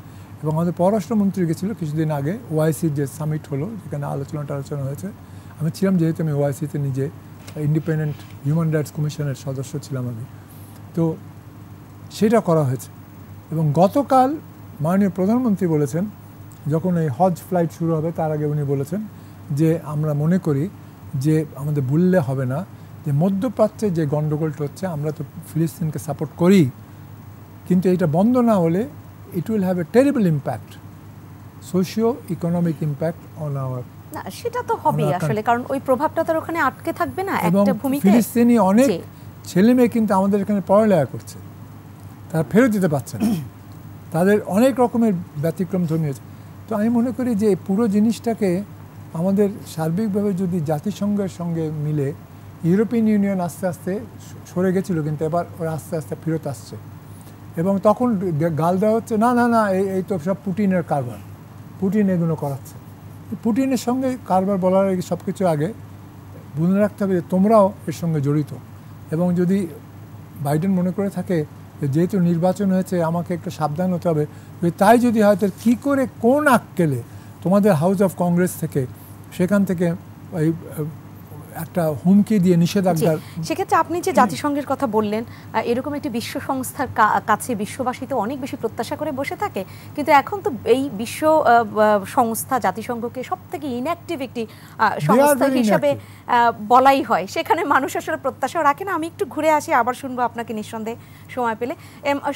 এবং আমাদের পররাষ্ট্রমন্ত্রী গেছিলো কিছুদিন আগে ওআইসির যে সামিট হলো, যেখানে আলোচনা হয়েছে, আমি ছিলাম, যেহেতু আমি ওআইসিতে নিজে ইন্ডিপেন্ডেন্ট হিউম্যান রাইটস কমিশনের সদস্য ছিলাম আমি, তো সেটা করা হয়েছে। এবং গতকাল মাননীয় প্রধানমন্ত্রী বলেছেন, যখন এই হজ ফ্লাইট শুরু হবে তার আগে উনি বলেছেন যে আমরা মনে করি যে আমাদের ভুললে হবে না যে মধ্যপ্রাচ্যে যে গণ্ডগোলটা হচ্ছে, আমরা তো ফিলিস্তিনকে সাপোর্ট করি, কিন্তু এটা বন্ধ না হলে it will have a terrible impact, socio-economic impact on our, না সেটা তো হবেই আসলে, কারণ ওই প্রভাবটা তো ওখানে আটকে থাকবে না একটা ভূমিতে। ফিলিস্তিনি অনেক ছেলে মেয়ে কিন্তু আমাদের এখানে পড়ালেখা করছে, তারা ফেরত দিতে পারছে না, তাদের অনেক রকমের ব্যতিক্রম জমিয়েছে। তো আমি মনে করি যে এই পুরো জিনিসটাকে আমাদের সার্বিকভাবে যদি জাতিসংঘের সঙ্গে মিলে, ইউরোপিয়ান ইউনিয়ন আস্তে আস্তে সরে গেছিলো, কিন্তু এবার ওরা আস্তে আস্তে ফেরত আসছে, এবং তখন গাল দেওয়া হচ্ছে না না না এই তো সব পুটিনের কারবার, পুটিন এগুলো করাচ্ছে। পুটিনের সঙ্গে কারবার বলার আগে সব কিছু আগে মনে রাখতে হবে যে তোমরাও এর সঙ্গে জড়িত। এবং যদি বাইডেন মনে করে থাকে যেহেতু নির্বাচন হয়েছে আমাকে একটু সাবধান হতে হবে, তাই যদি হয়তো কী করে কোন আক্কেলে তোমাদের হাউস অফ কংগ্রেস থেকে সেখান থেকে ওই একটা হুমকি দিয়ে নিষেধাজ্ঞা, সেক্ষেত্রে আপনি যে জাতিসংঘের কথা বললেন, এরকম একটি বিশ্ব সংস্থার কাছে বিশ্ববাসী তো অনেক বেশি প্রত্যাশা করে বসে থাকে, কিন্তু এখন তো এই বিশ্ব সংস্থা জাতিসংঘকে সব থেকে ইনঅ্যাক্টিভ একটি সংস্থা হিসাবে বলাই হয়, সেখানে মানুষ আসলে প্রত্যাশাও রাখে না। আমি একটু ঘুরে আসি, আবার শুনবো আপনাকে নিঃসন্দেহে সময় পেলে।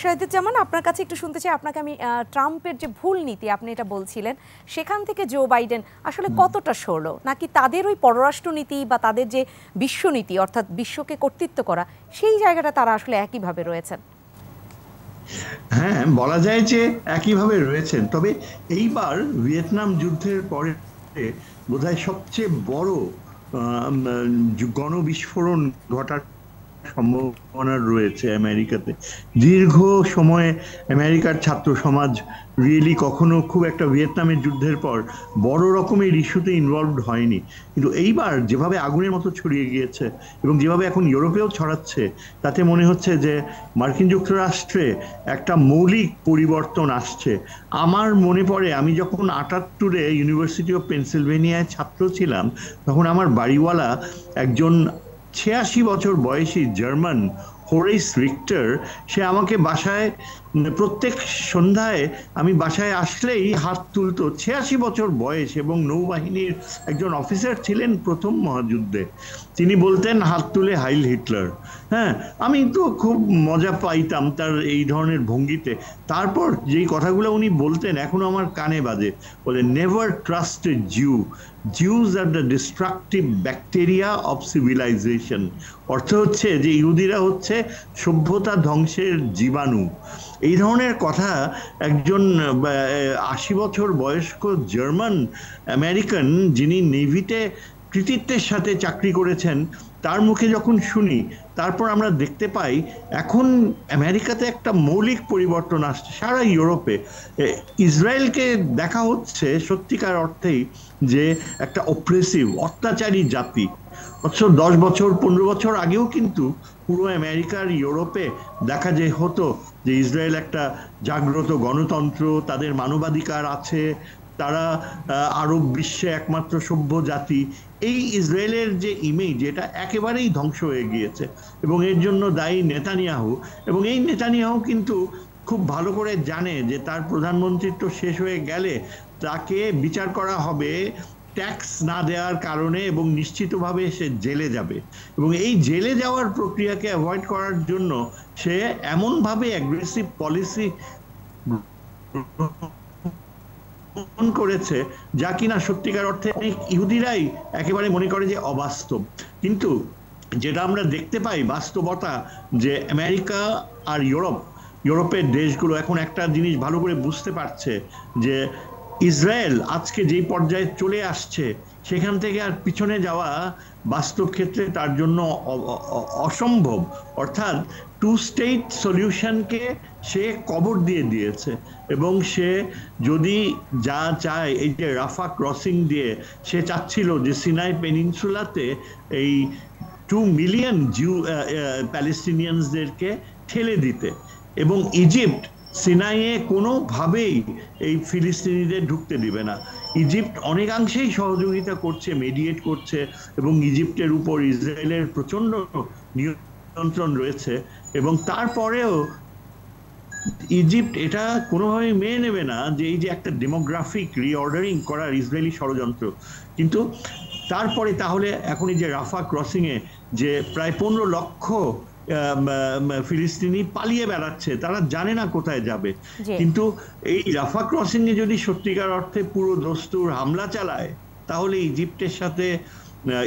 শহীদুজ্জামান, আপনার কাছে একটু শুনতে চাই, আপনাকে আমি ট্রাম্পের যে ভুল নীতি আপনি এটা বলছিলেন, সেখান থেকে জো বাইডেন আসলে কতটা সরলো, নাকি তাদের ওই পররাষ্ট্রনীতি বা তাদের যে বিশ্বনীতি অর্থাৎ বিশ্বকে কর্তৃত্ব করা সেই জায়গাটা তারা আসলে একইভাবে রয়েছেন? হ্যাঁ, বলা যায় যে একইভাবে রয়েছেন, তবে এইবার ভিয়েতনাম যুদ্ধের পরে বোধহয় সবচেয়ে বড় গণবিস্ফোরণ ঘটার সম্ভাবনা রয়েছে আমেরিকাতে। দীর্ঘ সময়ে আমেরিকার ছাত্র সমাজ রিয়েলি কখনো খুব একটা ভিয়েতনামের যুদ্ধের পর বড় রকমের ইস্যুতে ইনভলভড হয়নি, কিন্তু এইবার যেভাবে আগুনের মতো ছড়িয়ে গিয়েছে এবং যেভাবে এখন ইউরোপেও ছড়াচ্ছে, তাতে মনে হচ্ছে যে মার্কিন যুক্তরাষ্ট্রে একটা মৌলিক পরিবর্তন আসছে। আমার মনে পড়ে আমি যখন 78-এ ইউনিভার্সিটি অফ পেনসিলভেনিয়ায় ছাত্র ছিলাম, তখন আমার বাড়িওয়ালা একজন 86 বছর বয়সী জার্মান হোরেস রিক্টার, সে আমাকে বাসায় প্রত্যেক সন্ধ্যায় আমি বাসায় আসলেই হাত তুলতো। 86 বছর বয়স এবং নৌবাহিনীর একজন অফিসার ছিলেন প্রথম মহাযুদ্ধে। তিনি বলতেন হাত তুলে হাইল হিটলার। হ্যাঁ, আমি তো খুব মজা পাইতাম তার এই ধরনের ভঙ্গিতে। তারপর যেই কথাগুলো উনি বলতেন এখনো আমার কানে বাজে। বলে, never trust a Jew, Jews are the destructive bacteria of civilization. অর্থ হচ্ছে যে ইহুদিরা হচ্ছে সভ্যতা ধ্বংসের জীবাণু। এই ধরনের কথা একজন 80 বছর বয়স্ক জার্মান আমেরিকান, যিনি নেভিতে কৃতিত্বের সাথে চাকরি করেছেন, তার মুখে যখন শুনি, তারপর আমরা দেখতে পাই এখন আমেরিকাতে একটা মৌলিক পরিবর্তন আসছে। সারা ইউরোপে ইসরায়েলকে দেখা হচ্ছে সত্যিকার অর্থেই যে একটা অপ্রেসিভ, অত্যাচারী জাতি। অথচ 10 বছর 15 বছর আগেও কিন্তু পুরো আমেরিকার ইউরোপে দেখা যে হতো যে ইসরায়েল একটা জাগ্রত গণতন্ত্র, তাদের মানবাধিকার আছে, তারা আরব বিশ্বে একমাত্র সভ্য জাতি। এই ইসরায়েলের যে ইমেজ, এটা একেবারেই ধ্বংস হয়ে গিয়েছে এবং এর জন্য দায়ী নেতানিয়াহু। এবং এই নেতানিয়াহু কিন্তু খুব ভালো করে জানে যে তার প্রধানমন্ত্রিত্ব শেষ হয়ে গেলে তাকে বিচার করা হবে ট্যাক্স না দেওয়ার কারণে এবং নিশ্চিতভাবে সে জেলে যাবে। এবং এই জেলে যাওয়ার প্রক্রিয়াকে অ্যাভয়েড করার জন্য সে এমনভাবে অ্যাগ্রেসিভ পলিসি করেছে যা কিনা সত্যিকার অর্থে ইহুদিরাই একেবারে মনে করে যে অবাস্তব। কিন্তু যেটা আমরা দেখতে পাই বাস্তবতা, যে আমেরিকা আর ইউরোপের দেশগুলো এখন একটা জিনিস ভালো করে বুঝতে পারছে যে ইসরায়েল আজকে যেই পর্যায়ে চলে আসছে সেখান থেকে আর পিছনে যাওয়া বাস্তব ক্ষেত্রে তার জন্য অসম্ভব। অর্থাৎ 2 স্টেট সলিউশনকে সে কবর দিয়ে দিয়েছে এবং সে যদি যা চায়, এই যে রাফা ক্রসিং দিয়ে সে চাচ্ছিল যে সিনাই পেনিনসুলাতে এই 2 মিলিয়ন প্যালেস্টিনিয়ানসদেরকে ঠেলে দিতে, এবং ইজিপ্ট সিনাইয়ে কোনোভাবেই এই ফিলিস্তিনিদের ঢুকতে দিবে না। ইজিপ্ট অনেকাংশেই সহযোগিতা করছে, মেডিয়েট করছে, এবং ইজিপ্টের উপর ইসরায়েলের প্রচন্ড নিয়ন্ত্রণ রয়েছে। এবং তারপরেও ইজিপ্ট এটা কোনোভাবেই মেনে নেবে না যে এই যে একটা ডেমোগ্রাফিক রিঅর্ডারিং করার ইসরায়েলি ষড়যন্ত্র। কিন্তু তারপরে তাহলে এখন এই যে রাফা ক্রসিংয়ে যে প্রায় 15 লক্ষ ফিলিস্তিনি পালিয়ে বেড়াচ্ছে, তারা জানে না কোথায় যাবে। কিন্তু এই রাফা ক্রসিং এ যদি সত্যিকার অর্থে পুরো দস্তুর হামলা চালায়, তাহলে ইজিপ্টের সাথে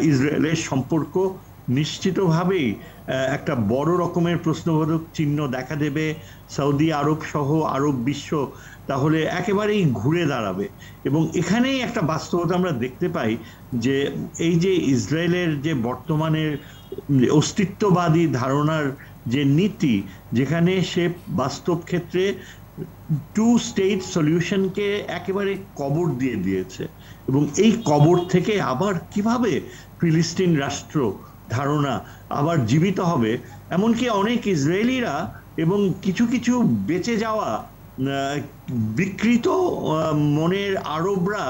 ইসরায়েলের সম্পর্ক নিশ্চিতভাবেই একটা বড় রকমের প্রশ্নবোধক চিহ্ন দেখা দেবে। সৌদি আরব সহ আরব বিশ্ব তাহলে একেবারেই ঘুরে দাঁড়াবে। এবং এখানেই একটা বাস্তবতা আমরা দেখতে পাই যে এই যে ইসরায়েলের যে বর্তমানের অস্তিত্ববাদী ধারণার যে নীতি, যেখানে সে বাস্তব ক্ষেত্রে 2 স্টেট সলিউশনকে একেবারে কবর দিয়ে দিয়েছে, এবং এই কবর থেকে আবার কিভাবে ফিলিস্তিন রাষ্ট্র ধারণা আবার জীবিত হবে, এমনকি অনেক ইসরায়েলিরা এবং কিছু কিছু বেঁচে যাওয়া বিকৃত মনের আরবরা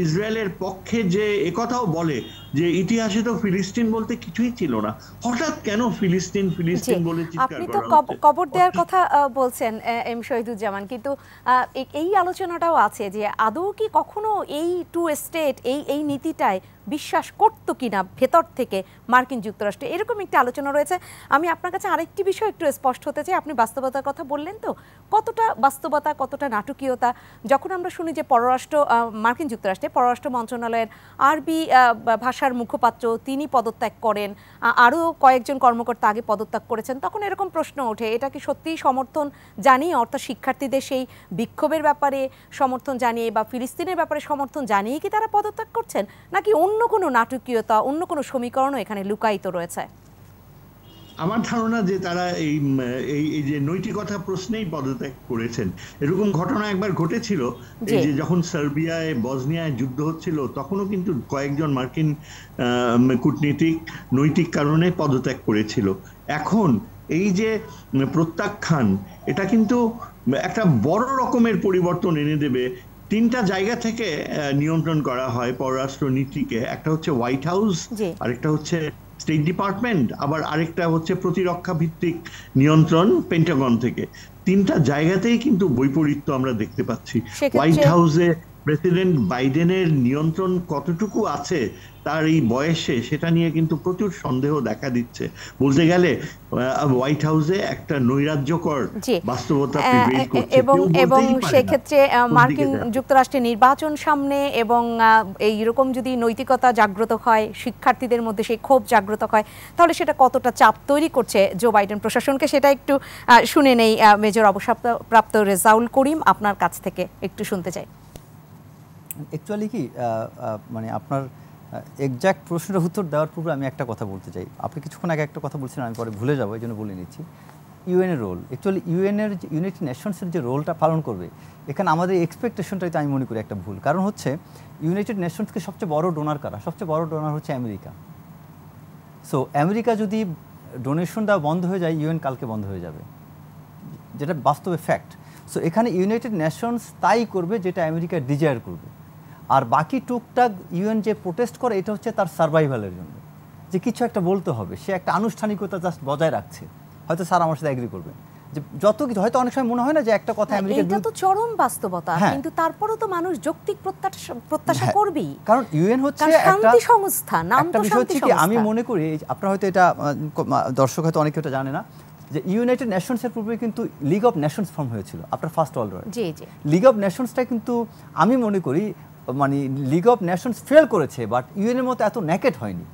ইসরায়েলের পক্ষে যে একথাও বলে যে ইতিহাসে তো ফিলিস্তিন বলতে কিছুই ছিল না, হঠাৎ কেন ফিলিস্তিন ফিলিস্তিন বলে চিৎকার আপনি করা তো হচ্ছে। কবর দেওয়ার কথা বলছেন এম শহীদুজ্জামান, কিন্তু এই আলোচনাটাও আছে যে আদৌ কি কখনো এই 2 স্টেট এই নীতিটায় বিশ্বাস করতো কিনা ভেতর থেকে মার্কিন যুক্তরাষ্ট্র, এরকম একটি আলোচনা রয়েছে। আমি আপনার কাছে আরেকটি বিষয় একটু স্পষ্ট হতে চাই। আপনি বাস্তবতার কথা বললেন, তো কতটা বাস্তবতা কতটা নাটকীয়তা যখন আমরা শুনি যে মার্কিন যুক্তরাষ্ট্রে পররাষ্ট্র মন্ত্রণালয়ের আরবি ভাষার মুখপাত্র তিনি পদত্যাগ করেন, আরও কয়েকজন কর্মকর্তা আগে পদত্যাগ করেছেন, তখন এরকম প্রশ্ন ওঠে এটা কি সত্যিই সমর্থন জানিয়ে, অর্থাৎ শিক্ষার্থীদের সেই বিক্ষোভের ব্যাপারে সমর্থন জানিয়ে বা ফিলিস্তিনের ব্যাপারে সমর্থন জানিয়ে কি তারা পদত্যাগ করছেন, নাকি অন্য কোনো নাটকীয়তা, অন্য কোনো সমীকরণও এখানে লুকায়িত রয়েছে? আমার ধারণা যে তারা এই যে নৈতিকতা প্রশ্নেই পদত্যাগ করেছেন। এরকম ঘটনা একবার ঘটেছিল, এই যে যখন সার্বিয়ায় বসনিয়ায় যুদ্ধ হচ্ছিল, তখনও কিন্তু কয়েকজন মার্কিন কূটনীতিক নৈতিক কারণে পদত্যাগ করেছিল। এখন এই যে প্রত্যাখ্যান, এটা কিন্তু একটা বড় রকমের পরিবর্তন এনে দেবে। 3টা জায়গা থেকে নিয়ন্ত্রণ করা হয় পররাষ্ট্র নীতিকে, একটা হচ্ছে হোয়াইট হাউস, আরেকটা হচ্ছে স্টেট ডিপার্টমেন্ট, আবার আরেকটা হচ্ছে প্রতিরক্ষা ভিত্তিক নিয়ন্ত্রণ পেন্টাগন থেকে। তিনটা জায়গাতেই কিন্তু বৈপরীত্য আমরা দেখতে পাচ্ছি। হোয়াইট হাউসে প্রেসিডেন্ট বাইডেনের নিয়ন্ত্রণ কতটুকু আছে তার এই বয়সে, সেটা নিয়ে কিন্তু প্রচুর সন্দেহ দেখা দিচ্ছে। বলতে গেলে হোয়াইট হাউসে একটা নৈরাজ্যকর বাস্তবতা প্রিভেইল করছে। এবং সেক্ষেত্রে মার্কিন যুক্তরাষ্ট্রের নির্বাচন সামনে, এবং এইরকম যদি নৈতিকতা জাগ্রত হয়, শিক্ষার্থীদের মধ্যে সেই ক্ষোভ জাগ্রত হয়, তাহলে সেটা কতটা চাপ তৈরি করছে জো বাইডেন প্রশাসনকে, সেটা একটু শুনে নেই। মেজর অবসরপ্রাপ্ত রেজাউল করিম, আপনার কাছ থেকে একটু শুনতে চাই। অ্যাকচুয়ালি কি মানে আপনার এক্স্যাক্ট প্রশ্নের উত্তর দেওয়ার পূর্বে আমি একটা কথা বলতে চাই। আপনি কিছুক্ষণ আগে একটা কথা বলছিলেন, আমি পরে ভুলে যাবো, এই জন্য বলে নিচ্ছি। ইউএনের রোল, অ্যাকচুয়ালি ইউএনের ইউনাইটেড নেশনসের যে রোলটা পালন করবে, এখানে আমাদের এক্সপেকটেশনটাই তো আমি মনে করি একটা ভুল। কারণ হচ্ছে ইউনাইটেড নেশনসকে সবচেয়ে বড় ডোনার কারা? সবচেয়ে বড় ডোনার হচ্ছে আমেরিকা। সো আমেরিকা যদি ডোনেশন দেওয়া বন্ধ হয়ে যায়, ইউএন কালকে বন্ধ হয়ে যাবে, যেটা বাস্তবে ফ্যাক্ট। সো এখানে ইউনাইটেড নেশনস তাই করবে যেটা আমেরিকা ডিজায়ার করবে, আর বাকি টুকটাক ইউএন যে প্রোটেস্ট করে এটা হচ্ছে তার সার্ভাইভালের জন্য, যে কিছু একটা বলতে হবে, সে একটা আনুষ্ঠানিকতা জাস্ট বজায় রাখছে। হয়তো স্যার আমার সাথে এগ্রি করবেন যে যত কিছু, হয়তো অনেক সময় মনে হয় না যে একটা কথা আমেরিকা, এটা তো চরম বাস্তবতা, কিন্তু তারপরও তো মানুষ যৌক্তিক প্রত্যাশা করবেই, কারণ ইউএন হচ্ছে শান্তি সংস্থা, নাম তো শান্তি সংস্থা। আমি মনে করি আপনারা হয়তো এটা দর্শক হয়তো অনেকে এটা জানে না, যে ইউনাইটেড নেশনসের পূর্বে কিন্তু লিগ অফ নেশনস ফর্ম হয়েছিল আপনার ফার্স্ট ওয়ার্ল্ড ওয়ার। জি জি, লিগ অফ নেশনসটা কিন্তু আমি মনে করি মানে লিগ অফ নেশনস ফেল করেছে, বাট ইউএনের মতো এত নেকেট হয়নি।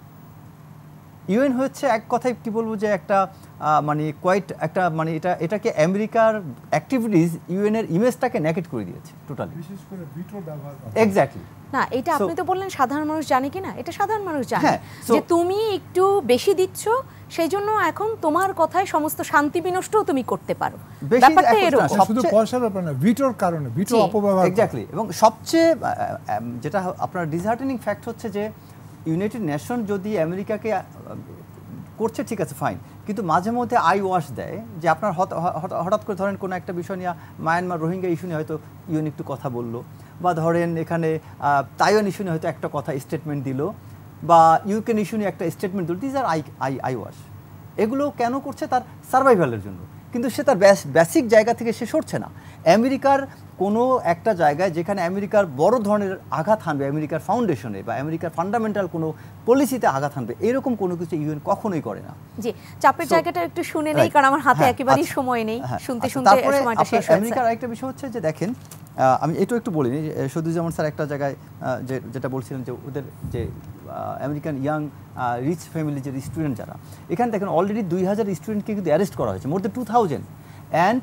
ইউএন হচ্ছে এক কথায় কি বলবো, যে একটা মানে কোয়াইট একটা মানে এটাকে আমেরিকার অ্যাক্টিভিটিস ইউএনের ইমেজটাকে নেকেট করে দিয়েছে টোটালি, বিশেষ করে ভিটো ব্যবহার করে। এক্স্যাক্টলি। না, এটা আপনি তো বললেন সাধারণ মানুষ জানে কিনা, এটা সাধারণ মানুষ জানে যে তুমি একটু বেশি দিচ্ছ, সেই জন্য এখন তোমার কথায় সমস্ত শান্তি বিনষ্টও তুমি করতে পারো। ব্যাপারটা এরকম, শুধু পয়সার ব্যাপার না, ভিটোর কারণে, ভিটো অপব্যবহার। এক্স্যাক্টলি। এবং সবচেয়ে যেটা আপনার ডিসহার্টেনিং ফ্যাক্ট হচ্ছে যে ইউনাইটেড নেশন যদি আমেরিকাকে করছে ঠিক আছে ফাইন, কিন্তু মাঝে মধ্যে আই ওয়াশ দেয়, যে আপনার হঠাৎ করে ধরেন কোনো একটা বিষয় নিয়ে, মায়ানমার রোহিঙ্গা ইস্যু নিয়ে হয়তো ইউএন একটু কথা বললো, বা ধরেন এখানে তাইওয়ান ইস্যু নিয়ে হয়তো একটা কথা স্টেটমেন্ট দিল, বা ইউক্রেন ইস্যু নিয়ে একটা স্টেটমেন্ট দিল। This are eyewash. এগুলো কেন করছে? তার সার্ভাইভালের জন্য, কিন্তু সে তার বেসিক জায়গা থেকে সে সরছে না। আমেরিকার কোনো একটা জায়গায় যেখানে আমেরিকার বড় ধরনের আঘাত হানবে, আমেরিকার ফাউন্ডেশনে বা আমেরিকার ফান্ডামেন্টাল কোনো পলিসিতে আঘাত হানবে, এরকম কোনো কিছু ইউএন কখনোই করে না। জি, চাপের জায়গাটা একটু শুনে নেই, কারণ আমার হাতে একেবারেই সময় নেই, শুনতে শুনতে সময়টা শেষ হচ্ছে। আমেরিকার আরেকটা বিষয় হচ্ছে যে দেখেন, আমি একটু বলিনি, সদুজ্জামান স্যার একটা জায়গায় যেটা বলছিলেন যে ওদের যে আমেরিকান ইয়াং রিচ ফ্যামিলি যে স্টুডেন্ট যারা, এখানে দেখেন অলরেডি 2000 স্টুডেন্টকে কিন্তু অ্যারেস্ট করা হয়েছে, মোর দ্যান 2000, অ্যান্ড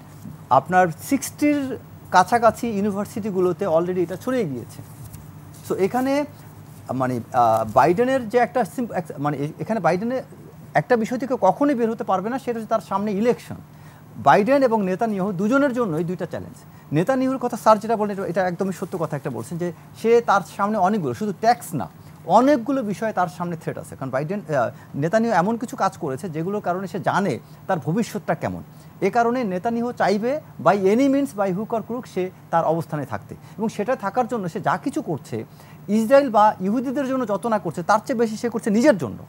আপনার 60-র কাছাকাছি ইউনিভার্সিটিগুলোতে অলরেডি এটা ছড়িয়ে গিয়েছে। সো এখানে মানে বাইডেনের যে একটা মানে এখানে বাইডেনের একটা বিষয় থেকে কখনোই বের হতে পারবে না, সেটা হচ্ছে তার সামনে ইলেকশন। বাইডেন এবং নেতানিয়াহু দুজনের জন্যই দুইটা চ্যালেঞ্জ। নেতানিয়াহুর কথা স্যার যেটা বলেন এটা একদমই সত্য কথা একটা বলছেন, যে সে তার সামনে অনেকগুলো, শুধু ট্যাক্স না, অনেকগুলো বিষয়ে তার সামনে থ্রেট আছে। কারণ নেতানিয়াহু এমন কিছু কাজ করেছে যেগুলোর কারণে সে জানে তার ভবিষ্যৎটা কেমন। এ কারণে নেতানিয়াহু চাইবে by any means, by hook or crook, সে তার অবস্থানে থাকতে, এবং সেটা থাকার জন্য সে যা কিছু করছে, ইসরায়েল বা ইহুদিদের জন্য যত না করছে তার চেয়ে বেশি সে করছে নিজের জন্য।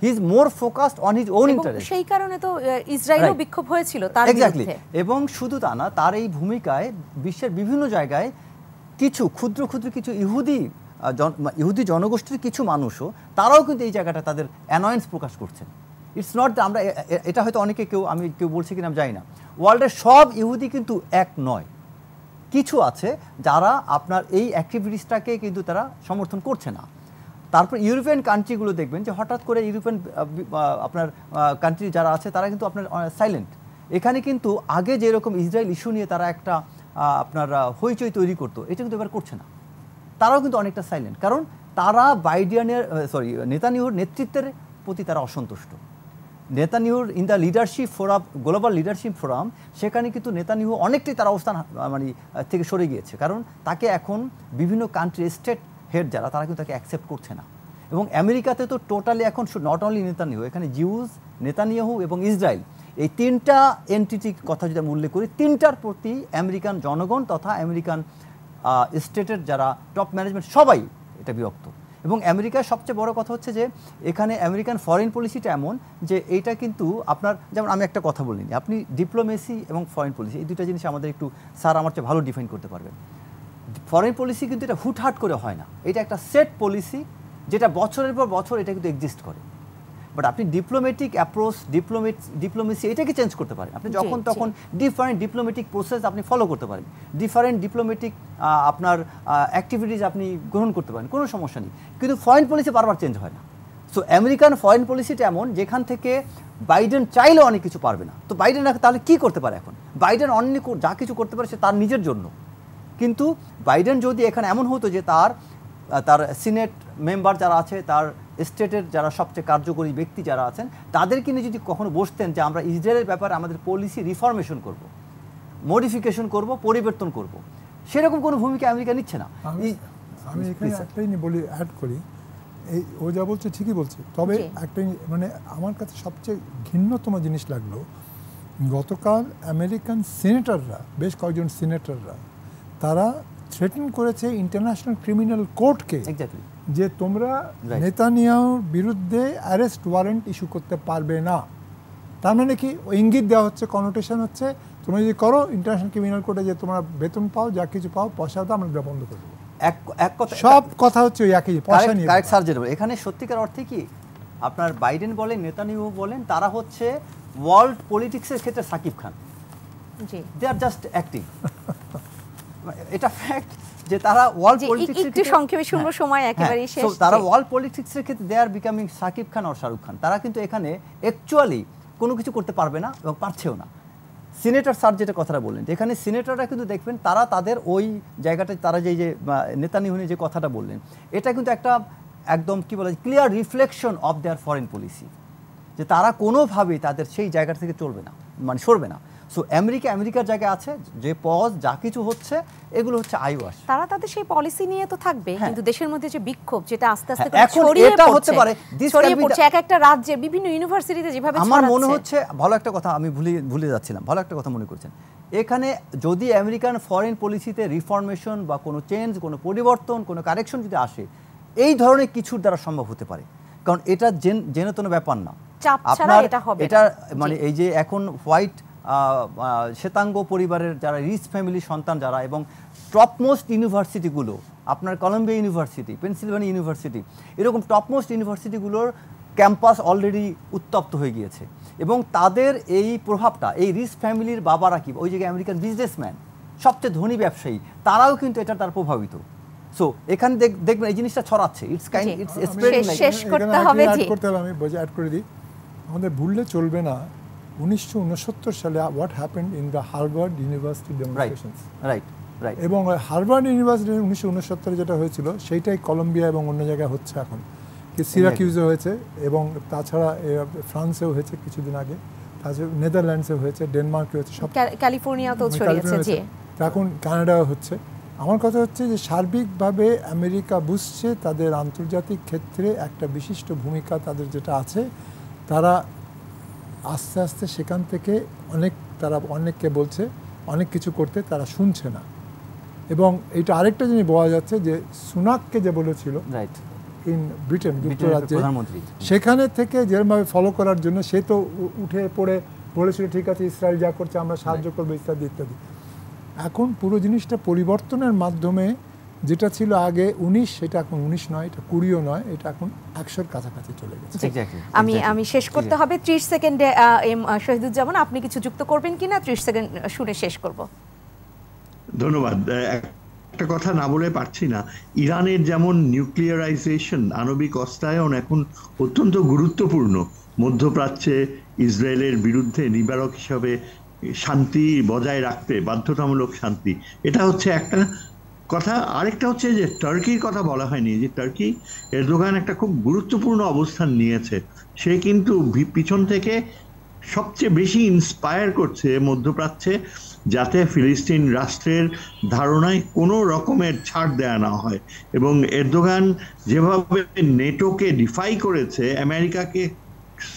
He is more focused on his own interest. সেই কারণে তো ইসরায়েলও বিক্ষোভ হয়েছিল তার বিরুদ্ধে। এবং শুধু তা না, তার এই ভূমিকায় বিশ্বের বিভিন্ন জায়গায় কিছু ক্ষুদ্র কিছু ইহুদি জনগোষ্ঠীর কিছু মানুষও, তারাও কিন্তু এই জায়গাটা তাদের অ্যানয়েন্স প্রকাশ করছেন। ইটস নট আমরা এটা হয়তো অনেকে কেউ বলছে কিনা আমি জানি না, ওয়ার্ল্ডের সব ইহুদি কিন্তু এক নয়, কিছু আছে যারা আপনার এই অ্যাক্টিভিটিসটাকে কিন্তু তারা সমর্থন করছে না। তারপর ইউরোপিয়ান কান্ট্রিগুলো দেখবেন যে হঠাৎ করে ইউরোপিয়ান আপনার কান্ট্রি যারা আছে তারা কিন্তু আপনার সাইলেন্ট। এখানে কিন্তু আগে যেরকম ইসরায়েল ইস্যু নিয়ে তারা একটা আপনার হইচই তৈরি করতো, এটা কিন্তু এবার করছে না। তারাও কিন্তু অনেকটা সাইলেন্ট, কারণ তারা নেতানিয়াহুর নেতৃত্বের প্রতি তারা অসন্তুষ্ট। নেতানিয়াহুর in the leadership forum, global leadership forum, সেখানে কিন্তু নেতানিয়াহু অনেকটাই তার অবস্থান মানে থেকে সরে গিয়েছে, কারণ তাকে এখন বিভিন্ন কান্ট্রি স্টেট হেড যারা, তারা কিন্তু তাকে অ্যাকসেপ্ট করছে না। এবং আমেরিকাতে তো টোটালি এখন নট অনলি নেতানিয়াহু, এখানে জিউস, নেতানিয়াহু এবং ইসরায়েল, এই তিনটা এন্টিটির কথা যদি আমি উল্লেখ করি, তিনটার প্রতি আমেরিকান জনগণ তথা আমেরিকান স্টেটের যারা টপ ম্যানেজমেন্ট সবাই এটা বিরক্ত। এবং আমেরিকার সবচেয়ে বড় কথা হচ্ছে যে এখানে আমেরিকান ফরেন পলিসিটা এমন যে এইটা কিন্তু আপনার, যেমন আমি একটা কথা বলিনি, আপনি ডিপ্লোমেসি এবং ফরেন পলিসি এই দুটো জিনিস আমাদের একটু স্যার আমার চেয়ে ভালো ডিফাইন করতে পারবেন। ফরেন পলিসি কিন্তু এটা হুটহাট করে হয় না, এটা একটা সেট পলিসি যেটা বছরের পর বছর এটা কিন্তু এক্সিস্ট করে। বাট আপনি ডিপ্লোমেটিক অ্যাপ্রোচ, ডিপ্লোমেসি এটাকে চেঞ্জ করতে পারেন আপনি, যখন তখন ডিফারেন্ট ডিপ্লোমেটিক প্রসেস আপনি ফলো করতে পারেন, ডিফারেন্ট ডিপ্লোমেটিক আপনার অ্যাক্টিভিটিস আপনি গ্রহণ করতে পারেন, কোনো সমস্যা নেই। কিন্তু ফরেন পলিসি বারবার চেঞ্জ হয় না। সো আমেরিকান ফরেন পলিসিটা এমন যেখান থেকে বাইডেন চাইলেও অনেক কিছু পারবে না। তো বাইডেন তাহলে কী করতে পারে এখন? বাইডেন অন্য যা কিছু করতে পারে সে তার নিজের জন্য। কিন্তু বাইডেন যদি এখানে এমন হতো যে তার সিনেট মেম্বার যারা আছে, তার স্টেটের যারা সবচেয়ে কার্যকরী ব্যক্তি যারা আছেন, তাদেরকে নিয়ে যদি কখনো বসতেন যে আমরা ইসরায়েলের ব্যাপারে আমাদের পলিসি রিফরমেশন করব, মডিফিকেশন করব, পরিবর্তন করব, সেরকম কোনো ভূমিকা আমেরিকা নিচ্ছে না। আমি এখানে একটাই বলি, অ্যাড করি, এই ও যা বলছে ঠিকই বলছে, তবে একটাই মানে আমার কাছে সবচেয়ে ঘৃণ্যতম জিনিস লাগলো, গতকাল আমেরিকান সিনেটররা, বেশ কয়েকজন সিনেটররা, তারা থ্রেটেন করেছে ইন্টারন্যাশনাল ক্রিমিনাল কোর্টকে যে তোমরা নেতানিয়াহুর বিরুদ্ধে অ্যারেস্ট ওয়ারেন্ট ইস্যু করতে পারবে না। তার মানে কি ইঙ্গিত দেওয়া হচ্ছে, কনোটেশন হচ্ছে, তোমরা যদি করো ইন্টারন্যাশনাল ক্রিমিনাল কোর্টে যে তোমরা বেতন পাও, যা কিছু পাও, পয়সা দাও, আমরা বন্ধ করে দেবো। সব কথা হচ্ছে ওই একই পয়সা নিয়ে। এখানে সত্যিকার অর্থে কি আপনার বাইডেন বলেন, নেতানিয়াহু বলেন, তারা হচ্ছে ওয়ার্ল্ড পলিটিক্সের ক্ষেত্রে সাকিব খান। দে আর জাস্ট অ্যাক্টিং। এটা ফ্যাক্ট যে তারা ওয়ার্ল্ড পলিটিক্সের একটু সংক্ষেপে শুনবো, সময় একেবারেই শেষ। তারা ওয়ার্ল্ড পলিটিক্সের ক্ষেত্রে দে আর বিকামিং সাকিব খান আর শাহরুখ খান। তারা কিন্তু এখানে অ্যাকচুয়ালি কোনো কিছু করতে পারবে না এবং পারছেও না। সিনেটর স্যার যেটা কথাটা বললেন, এখানে সিনেটররা কিন্তু দেখবেন তারা তাদের ওই জায়গাটায় তারা যে নেতানিয়াহু যে কথাটা বললেন, এটা কিন্তু একটা একদম কি বলে clear reflection of their foreign policy, যে তারা কোনোভাবেই তাদের সেই জায়গা থেকে চলবে না, মানে সরবে না। সো আমেরিকার জায়গায় আছে যে পজ যা কিছু হচ্ছে এগুলো হচ্ছে আইওয়াস, তারা তাদের সেই পলিসি নিয়ে তো থাকবে, কিন্তু দেশের মধ্যে যে বিক্ষোভ যেটা আস্তে আস্তে ছড়িয়ে পড়ছে এক একটা রাজ্যে, বিভিন্ন ইউনিভার্সিটিতে যেভাবে আমার মনে হচ্ছে, ভালো একটা কথা আমি ভুলে যাচ্ছিলাম, ভালো একটা কথা মনে করছেন, এখানে যদি আমেরিকান ফরেন পলিসিতে রিফরমেশন বা কোনো চেঞ্জ, কোনো পরিবর্তন, কোনো কারেকশন যদি আসে, এই ধরনের কিছুর দ্বারা সম্ভব হতে পারে। কারণ এটা জেনেতন ব্যাপার না, আপনার এটা মানে এই যে এখন হোয়াইট শ্বেতাঙ্গ পরিবারের যারা রিচ ফ্যামিলির সন্তান যারা, এবং টপমোস্ট ইউনিভার্সিটিগুলো, আপনার কলম্বিয়া ইউনিভার্সিটি, পেনসিলভানিয়া ইউনিভার্সিটি, এরকম টপমোস্ট ইউনিভার্সিটিগুলোর ক্যাম্পাস অলরেডি উত্তপ্ত হয়ে গিয়েছে। এবং তাদের এই প্রভাবটা, এই রিচ ফ্যামিলির বাবারা কি ওই জায়গায় আমেরিকান বিজনেসম্যান, সবচেয়ে ধনী ব্যবসায়ী, তারাও কিন্তু এটা তার প্রভাবিত। সো এখানে দেখবেন এই জিনিসটা ছড়াচ্ছে, ইটস স্প্রেডিং। শেষ করতে হবে, আমি অ্যাড করে দিই, আমাদের ভুললে চলবে না 1969 সালে what happened in the Harvard University demonstrations, right, এবং হার্ভার্ড ইউনিভার্সিটি 1969 যেটা হয়েছিল সেইটাই কলম্বিয়া এবং অন্য জায়গায় হচ্ছে এখন, কি সিরাকিউজে হয়েছে, এবং তাছাড়া ফ্রান্সেও হয়েছে কিছুদিন আগে, তাছাড়া নেদারল্যান্ডসেও হয়েছে, ডেনমার্কে হয়েছে, সব ক্যালিফোর্নিয়াতেও ছড়িয়েছে, এখন কানাডাও হচ্ছে। আমার কথা হচ্ছে যে সার্বিকভাবে আমেরিকা বুঝছে তাদের আন্তর্জাতিক ক্ষেত্রে একটা বিশিষ্ট ভূমিকা তাদের যেটা আছে, তারা আস্তে আস্তে সেখান থেকে তারা অনেককে বলছে অনেক কিছু করতে, তারা শুনছে না। এবং এটা আরেকটা জিনিস বলা যাচ্ছে যে সুনাককে যে বলেছিল ইন ব্রিটেন, যুক্তরাজ্যে, সেখানে থেকে যেরকমভাবে ফলো করার জন্য সে তো উঠে পড়ে বলেছিল ঠিক আছে ইসরায়েল যা করছে আমরা সাহায্য করবো ইত্যাদি ইত্যাদি। এখন পুরো জিনিসটা পরিবর্তনের মাধ্যমে, যেটা ছিল আগে 19, সেটা এখন 19 নয়, এটা 20ও নয়, এটা এখন 100-র কাছাকাছি চলে গেছে। আমি শেষ করতে হবে 30 সেকেন্ডে। শহীদুজ্জামান, আপনি কিছু যুক্ত করবেন কিনা? 30 সেকেন্ড শুনে শেষ করব। ধন্যবাদ। একটা কথা না বলে পারছি না, ইরানের যেমন নিউক্লিয়ারাইজেশন, আণবিক অস্ত্রায়ন এখন অত্যন্ত গুরুত্বপূর্ণ মধ্যপ্রাচ্যে ইসরায়েলের বিরুদ্ধে নিবারক হিসাবে শান্তি বজায় রাখতে, বাধ্যতামূলক শান্তি, এটা হচ্ছে একটা কথা। আরেকটা হচ্ছে যে টার্কির কথা বলা হয়নি, যে টার্কি এরদোগান একটা খুব গুরুত্বপূর্ণ অবস্থান নিয়েছে, সে কিন্তু পিছন থেকে সবচেয়ে বেশি ইন্সপায়ার করছে মধ্যপ্রাচ্যে, যাতে ফিলিস্তিন রাষ্ট্রের ধারণায় কোনো রকমের ছাড় দেয়া না হয়। এবং এরদোগান যেভাবে নেটোকে ডিফাই করেছে, আমেরিকাকে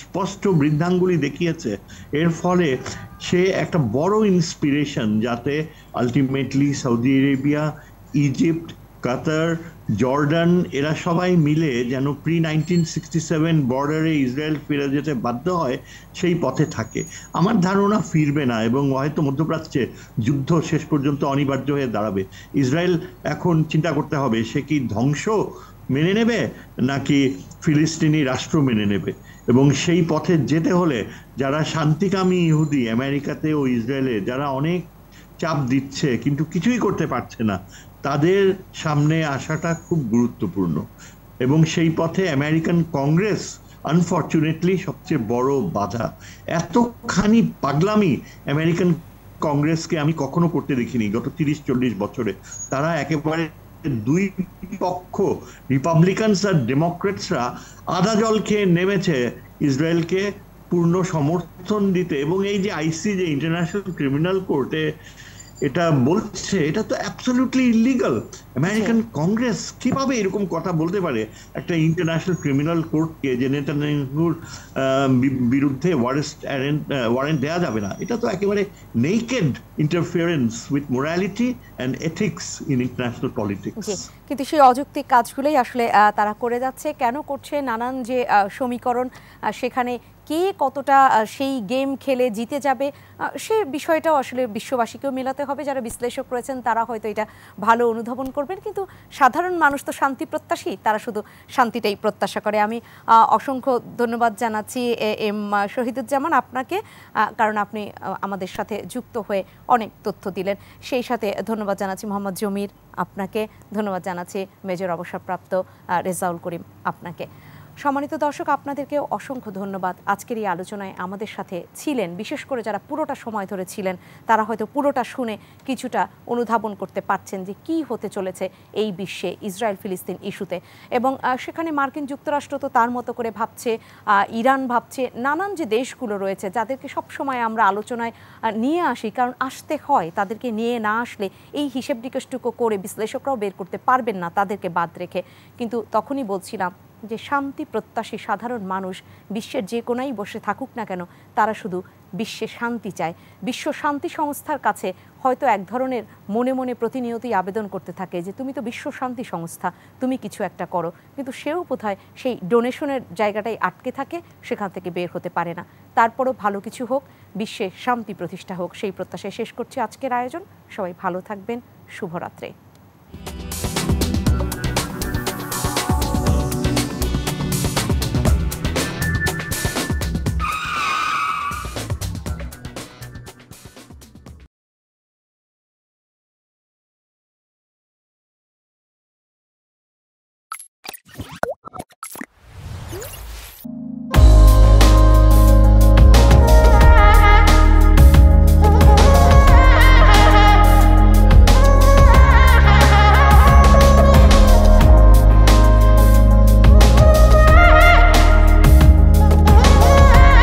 স্পষ্ট বৃদ্ধাঙ্গুলি দেখিয়েছে, এর ফলে সে একটা বড় ইন্সপিরেশন, যাতে আলটিমেটলি সৌদি আরেবিয়া, ইজিপ্ট কাতার, জর্ডান এরা সবাই মিলে যেন প্রি 1967 বর্ডারে ইসরায়েল ফিরে যেতে বাধ্য হয় সেই পথে থাকে। আমার ধারণা ফিরবে না, এবং হয়তো মধ্যপ্রাচ্যে যুদ্ধ শেষ পর্যন্ত অনিবার্য হয়ে দাঁড়াবে। ইসরায়েল এখন চিন্তা করতে হবে সে কি ধ্বংস মেনে নেবে নাকি ফিলিস্তিনি রাষ্ট্র মেনে নেবে। এবং সেই পথে যেতে হলে যারা শান্তিকামী ইহুদি আমেরিকাতে ও ইসরায়েলে, যারা অনেক চাপ দিচ্ছে কিন্তু কিছুই করতে পারছে না, তাদের সামনে আসাটা খুব গুরুত্বপূর্ণ। এবং সেই পথে আমেরিকান কংগ্রেস আনফর্চুনেটলি সবচেয়ে বড় বাধা। এতখানি পাগলামি আমেরিকান কংগ্রেসকে আমি কখনো করতে দেখিনি গত 30-40 বছরে। তারা একেবারে দুই পক্ষ, রিপাবলিকানস আর ডেমোক্রেটসরা আদা জল খেয়ে নেমেছে ইসরায়েলকে পূর্ণ সমর্থন দিতে। এবং এই যে ICJ, ইন্টারন্যাশনাল ক্রিমিনাল কোর্টে এটা বলছে, এটা তো অ্যাবসলিউটলি ইলিগাল। আমেরিকান কংগ্রেস কিভাবে এরকম কথা বলতে পারে একটা ইন্টারন্যাশনাল ক্রিমিনাল কোর্টকে যে নেতানিয়াহুর বিরুদ্ধে ওয়ারেন্ট দেওয়া যাবে না? এটা তো একেবারে naked interference with morality and ethics in international politics. কিন্তু সেই অযৌক্তিক কাজগুলোই আসলে তারা করে যাচ্ছে। কেন করছে? নানান যে সমীকরণ, সেখানে কে কতটা সেই গেম খেলে জিতে যাবে সে বিষয়টাও আসলে বিশ্ববাসীকেও মেলাতে হবে। যারা বিশ্লেষক রয়েছেন তারা হয়তো এটা ভালো অনুধাবন করবেন, কিন্তু সাধারণ মানুষ তো শান্তি প্রত্যাশী, তারা শুধু শান্তিটাই প্রত্যাশা করে। আমি অসংখ্য ধন্যবাদ জানাচ্ছি এম শহীদুজ্জামান আপনাকে, কারণ আপনি আমাদের সাথে যুক্ত হয়ে অনেক তথ্য দিলেন। সেই সাথে ধন্যবাদ জানাচ্ছি মোহাম্মদ জমির আপনাকে, ধন্যবাদ জানাচ্ছি মেজর অবসরপ্রাপ্ত রেজাউল করিম আপনাকে। সম্মানিত দর্শক, আপনাদেরকেও অসংখ্য ধন্যবাদ আজকের এই আলোচনায় আমাদের সাথে ছিলেন। বিশেষ করে যারা পুরোটা সময় ধরে ছিলেন তারা হয়তো পুরোটা শুনে কিছুটা অনুধাবন করতে পারছেন যে কি হতে চলেছে এই বিশ্বে ইসরায়েল ফিলিস্তিন ইস্যুতে। এবং সেখানে মার্কিন যুক্তরাষ্ট্র তো তার মতো করে ভাবছে, ইরান ভাবছে, নানান যে দেশগুলো রয়েছে যাদেরকে সবসময় আমরা আলোচনায় নিয়ে আসি, কারণ আসতে হয়, তাদেরকে নিয়ে না আসলে এই হিসেব নিকেশটুকু করে বিশ্লেষকরাও বের করতে পারবেন না তাদেরকে বাদ রেখে। কিন্তু তখনই বলছিলাম যে শান্তি প্রত্যাশী সাধারণ মানুষ বিশ্বের যে কোনায় বসে থাকুক না কেন, তারা শুধু বিশ্বে শান্তি চায়। বিশ্ব শান্তি সংস্থার কাছে হয়তো এক ধরনের মনে মনে প্রতিনিয়তই আবেদন করতে থাকে যে তুমি তো বিশ্ব শান্তি সংস্থা, তুমি কিছু একটা করো, কিন্তু সেও বোধহয় সেই ডোনেশনের জায়গাটাই আটকে থাকে, সেখান থেকে বের হতে পারে না। তারপরও ভালো কিছু হোক, বিশ্বে শান্তি প্রতিষ্ঠা হোক, সেই প্রত্যাশায় শেষ করছি আজকের আয়োজন। সবাই ভালো থাকবেন, শুভরাত্রি।